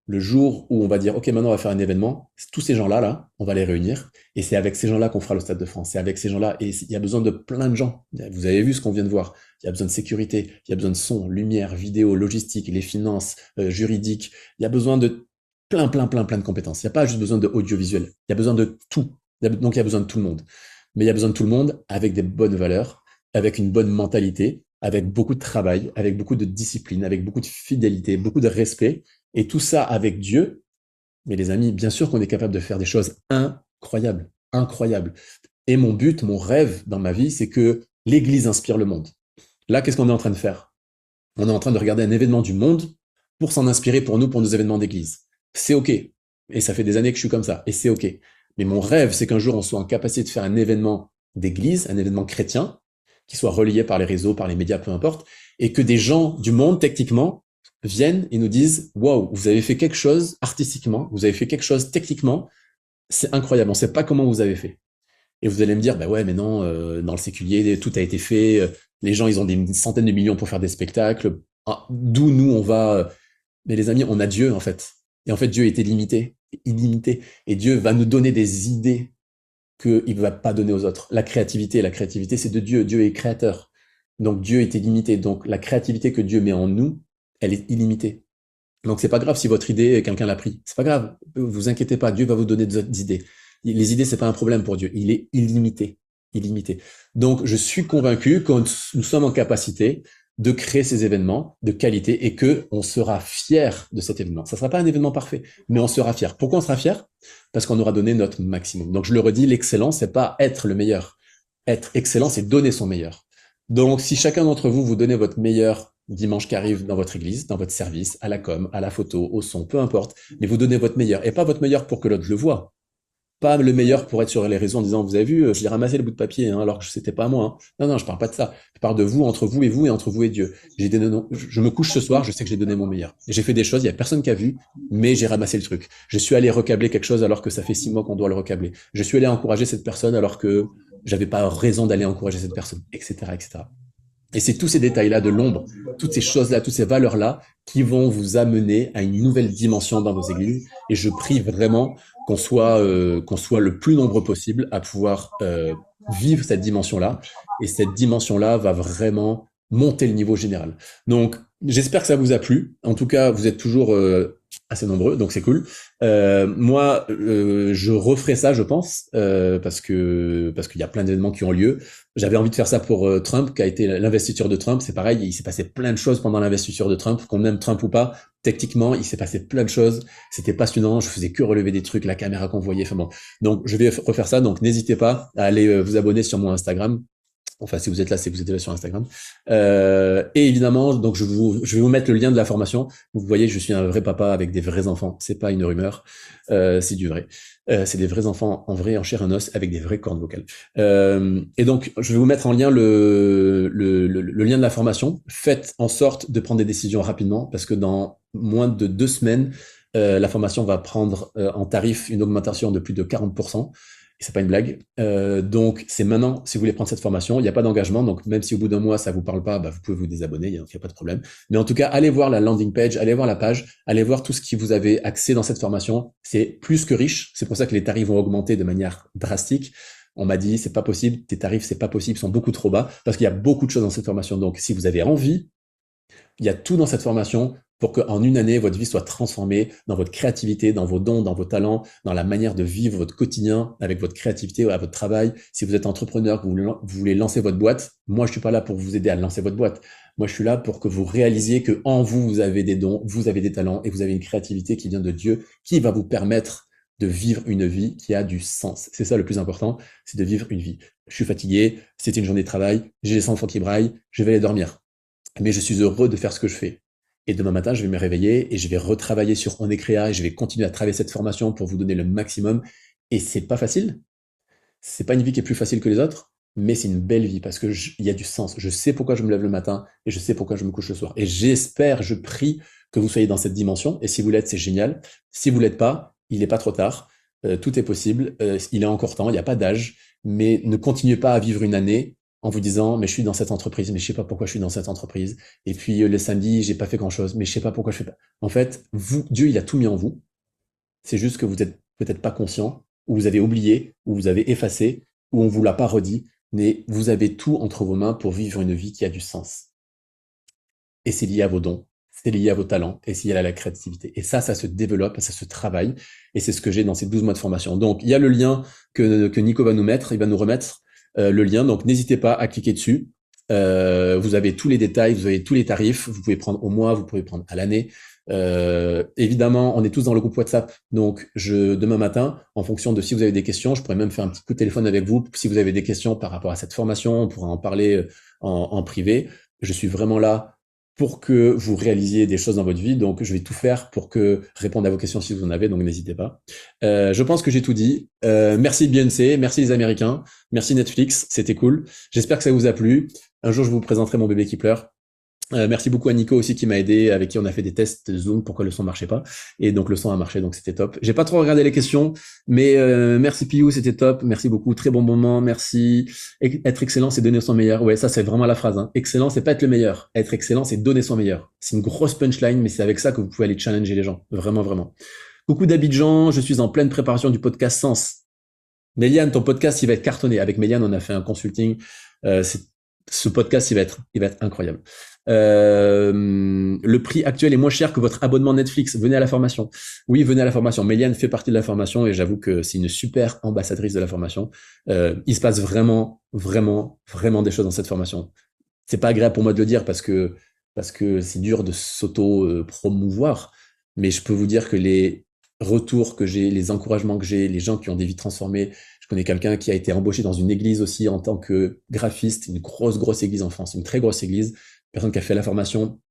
le jour où on va dire, OK, maintenant on va faire un événement, tous ces gens-là, on va les réunir, et c'est avec ces gens-là qu'on fera le Stade de France. C'est avec ces gens-là, et il y a besoin de plein de gens. Vous avez vu ce qu'on vient de voir. Il y a besoin de sécurité, il y a besoin de son, lumière, vidéo, logistique, les finances, juridiques. Il y a besoin de plein de compétences. Il n'y a pas juste besoin de audiovisuel. Il y a besoin de tout. Donc il y a besoin de tout le monde. Mais il y a besoin de tout le monde avec des bonnes valeurs, avec une bonne mentalité, avec beaucoup de travail, avec beaucoup de discipline, avec beaucoup de fidélité, beaucoup de respect, et tout ça avec Dieu. Mais les amis, bien sûr qu'on est capable de faire des choses incroyables, incroyables. Et mon but, mon rêve dans ma vie, c'est que l'Église inspire le monde. Là, qu'est-ce qu'on est en train de faire? On est en train de regarder un événement du monde pour s'en inspirer pour nous, pour nos événements d'église. C'est OK. Et ça fait des années que je suis comme ça. Et c'est OK. Mais mon rêve, c'est qu'un jour, on soit en capacité de faire un événement d'église, un événement chrétien, qui soit relayé par les réseaux, par les médias, peu importe, et que des gens du monde, techniquement, viennent et nous disent « Wow, vous avez fait quelque chose artistiquement, vous avez fait quelque chose techniquement, c'est incroyable, on ne sait pas comment vous avez fait. » Et vous allez me dire « Bah ouais, mais non, dans le séculier, tout a été fait, les gens, ils ont des centaines de millions pour faire des spectacles, d'où nous, on va… » Mais les amis, on a Dieu, en fait. Et en fait, Dieu est illimité, illimité. Et Dieu va nous donner des idées qu'il ne va pas donner aux autres. La créativité, c'est de Dieu. Dieu est créateur. Donc Dieu est illimité. Donc la créativité que Dieu met en nous, elle est illimitée. Donc c'est pas grave si votre idée, quelqu'un l'a pris. C'est pas grave. Vous inquiétez pas. Dieu va vous donner des idées. Les idées, c'est pas un problème pour Dieu. Il est illimité. Illimité. Donc je suis convaincu que nous sommes en capacité de créer ces événements de qualité et que on sera fier de cet événement. Ça sera pas un événement parfait, mais on sera fier. Pourquoi on sera fier? Parce qu'on aura donné notre maximum. Donc je le redis, l'excellence, c'est pas être le meilleur. Être excellent, c'est donner son meilleur. Donc si chacun d'entre vous, vous donnez votre meilleur dimanche qui arrive dans votre église, dans votre service, à la com, à la photo, au son, peu importe, mais vous donnez votre meilleur. Et pas votre meilleur pour que l'autre le voie. Pas le meilleur pour être sur les réseaux en disant, vous avez vu, j'ai ramassé le bout de papier, hein, alors que c'était pas moi. Hein. Non, non, je parle pas de ça. Je parle de vous, entre vous et entre vous et Dieu. Je me couche ce soir, je sais que j'ai donné mon meilleur. J'ai fait des choses, il y a personne qui a vu, mais j'ai ramassé le truc. Je suis allé recabler quelque chose alors que ça fait 6 mois qu'on doit le recabler. Je suis allé encourager cette personne alors que j'avais pas raison d'aller encourager cette personne, etc., etc. Et c'est tous ces détails-là de l'ombre, toutes ces choses-là, toutes ces valeurs-là qui vont vous amener à une nouvelle dimension dans vos églises. Et je prie vraiment qu'on soit le plus nombreux possible à pouvoir vivre cette dimension-là. Et cette dimension-là va vraiment monter le niveau général. Donc, j'espère que ça vous a plu. En tout cas, vous êtes toujours assez nombreux, donc c'est cool. Moi, je referai ça, je pense, parce qu'il y a plein d'événements qui ont lieu. J'avais envie de faire ça pour Trump, qui a été l'investiture de Trump. C'est pareil, il s'est passé plein de choses pendant l'investiture de Trump, qu'on aime Trump ou pas. Techniquement, il s'est passé plein de choses. C'était passionnant. Je faisais que relever des trucs, la caméra qu'on voyait. Enfin bon. Donc, je vais refaire ça. Donc, n'hésitez pas à aller vous abonner sur mon Instagram. Enfin, si vous êtes là, c'est que vous êtes là sur Instagram. Et évidemment, donc je vais vous mettre le lien de la formation. Vous voyez, je suis un vrai papa avec des vrais enfants. C'est pas une rumeur, c'est du vrai. C'est des vrais enfants en vrai, en chair et en os, avec des vraies cordes vocales. Et donc, je vais vous mettre en lien le lien de la formation. Faites en sorte de prendre des décisions rapidement, parce que dans moins de 2 semaines, la formation va prendre en tarif une augmentation de plus de 40%. C'est pas une blague. Donc, c'est maintenant, si vous voulez prendre cette formation, il n'y a pas d'engagement. Donc, même si au bout d'un mois, ça vous parle pas, bah, vous pouvez vous désabonner, il n'y a pas de problème. Mais en tout cas, allez voir la landing page, allez voir la page, allez voir tout ce qui vous avez accès dans cette formation. C'est plus que riche. C'est pour ça que les tarifs vont augmenter de manière drastique. On m'a dit, c'est pas possible, tes tarifs, c'est pas possible, sont beaucoup trop bas, parce qu'il y a beaucoup de choses dans cette formation. Donc, si vous avez envie, il y a tout dans cette formation pour qu'en une année, votre vie soit transformée dans votre créativité, dans vos dons, dans vos talents, dans la manière de vivre votre quotidien avec votre créativité, à votre travail. Si vous êtes entrepreneur, que vous voulez lancer votre boîte, moi, je suis pas là pour vous aider à lancer votre boîte. Moi, je suis là pour que vous réalisiez que en vous, vous avez des dons, vous avez des talents et vous avez une créativité qui vient de Dieu, qui va vous permettre de vivre une vie qui a du sens. C'est ça le plus important, c'est de vivre une vie. Je suis fatigué, c'était une journée de travail, j'ai les enfants qui braillent, je vais aller dormir. Mais je suis heureux de faire ce que je fais. Et demain matin, je vais me réveiller et je vais retravailler sur On est Créa et je vais continuer à travailler cette formation pour vous donner le maximum. Et c'est pas facile. C'est pas une vie qui est plus facile que les autres, mais c'est une belle vie parce que il y a du sens. Je sais pourquoi je me lève le matin et je sais pourquoi je me couche le soir. Et j'espère, je prie que vous soyez dans cette dimension. Et si vous l'êtes, c'est génial. Si vous l'êtes pas, il n'est pas trop tard. Tout est possible. Il est encore temps. Il n'y a pas d'âge. Mais ne continuez pas à vivre une année en vous disant, mais je suis dans cette entreprise, mais je sais pas pourquoi je suis dans cette entreprise. Et puis, le samedi, j'ai pas fait grand chose, mais je sais pas pourquoi je fais pas. En fait, Dieu, il a tout mis en vous. C'est juste que vous êtes peut-être pas conscient, ou vous avez oublié, ou vous avez effacé, ou on vous l'a pas redit, mais vous avez tout entre vos mains pour vivre une vie qui a du sens. Et c'est lié à vos dons, c'est lié à vos talents, et c'est lié à la créativité. Et ça se développe, ça se travaille, et c'est ce que j'ai dans ces 12 mois de formation. Donc, il y a le lien que Nico va nous mettre, il va nous remettre le lien, donc n'hésitez pas à cliquer dessus. Vous avez tous les détails, vous avez tous les tarifs. Vous pouvez prendre au mois, vous pouvez prendre à l'année. Évidemment, on est tous dans le groupe WhatsApp. Donc, demain matin, en fonction de si vous avez des questions, je pourrais même faire un petit coup de téléphone avec vous. Si vous avez des questions par rapport à cette formation, on pourra en parler en privé. Je suis vraiment là pour que vous réalisiez des choses dans votre vie. Donc, je vais tout faire pour répondre à vos questions si vous en avez. Donc, n'hésitez pas. Je pense que j'ai tout dit. Merci Beyoncé, merci les Américains, merci Netflix, c'était cool. J'espère que ça vous a plu. Un jour, je vous présenterai mon bébé qui pleure. Merci beaucoup à Nico aussi qui m'a aidé, avec qui on a fait des tests Zoom, pourquoi le son marchait pas. Et donc le son a marché, donc c'était top. J'ai pas trop regardé les questions, mais merci Piou, c'était top. Merci beaucoup, très bon moment, merci. Être excellent, c'est donner son meilleur. Ouais, ça c'est vraiment la phrase. Hein. Excellent, c'est pas être le meilleur. Être excellent, c'est donner son meilleur. C'est une grosse punchline, mais c'est avec ça que vous pouvez aller challenger les gens. Vraiment, vraiment. Coucou d'Abidjan, je suis en pleine préparation du podcast Sens. Méliane, ton podcast, il va être cartonné. Avec Méliane, on a fait un consulting. Ce podcast, il va être incroyable. Le prix actuel est moins cher que votre abonnement Netflix. Venez à la formation. Oui, venez à la formation. Méliane fait partie de la formation et j'avoue que c'est une super ambassadrice de la formation. Il se passe vraiment, vraiment, vraiment des choses dans cette formation. C'est pas agréable pour moi de le dire parce que c'est dur de s'auto-promouvoir, mais je peux vous dire que les retours que j'ai, les encouragements que j'ai, les gens qui ont des vies transformées. Je connais quelqu'un qui a été embauché dans une église aussi en tant que graphiste, une grosse église en France, une très grosse église, une personne qui a fait la formation,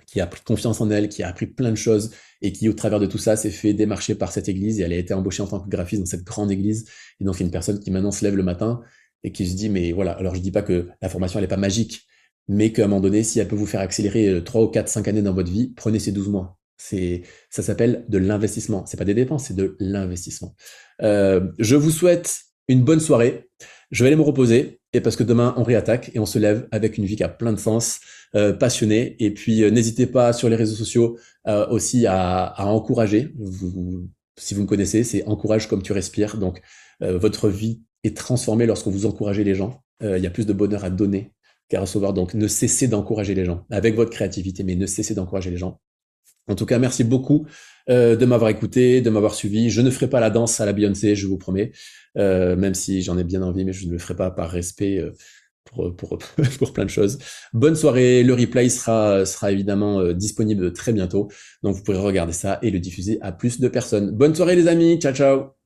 qui a pris confiance en elle, qui a appris plein de choses et qui, au travers de tout ça, s'est fait démarcher par cette église et elle a été embauchée en tant que graphiste dans cette grande église. Et donc, il y a une personne qui maintenant se lève le matin et qui se dit, mais voilà, alors je dis pas que la formation, elle est pas magique, mais qu'à un moment donné, si elle peut vous faire accélérer 3 ou 4, 5 années dans votre vie, prenez ces 12 mois. Ça s'appelle de l'investissement. C'est pas des dépenses, c'est de l'investissement. Je vous souhaite une bonne soirée. Je vais aller me reposer et parce que demain on réattaque et on se lève avec une vie qui a plein de sens, passionnée. Et puis n'hésitez pas sur les réseaux sociaux aussi à encourager. Si vous me connaissez, c'est encourage comme tu respires. Donc votre vie est transformée lorsque vous encouragez les gens. Il y a plus de bonheur à donner qu'à recevoir. Donc ne cessez d'encourager les gens avec votre créativité, mais ne cessez d'encourager les gens. En tout cas, merci beaucoup de m'avoir écouté, de m'avoir suivi. Je ne ferai pas la danse à la Beyoncé, je vous promets, même si j'en ai bien envie, mais je ne le ferai pas par respect pour plein de choses. Bonne soirée, le replay sera évidemment disponible très bientôt, donc vous pourrez regarder ça et le diffuser à plus de personnes. Bonne soirée les amis, ciao ciao.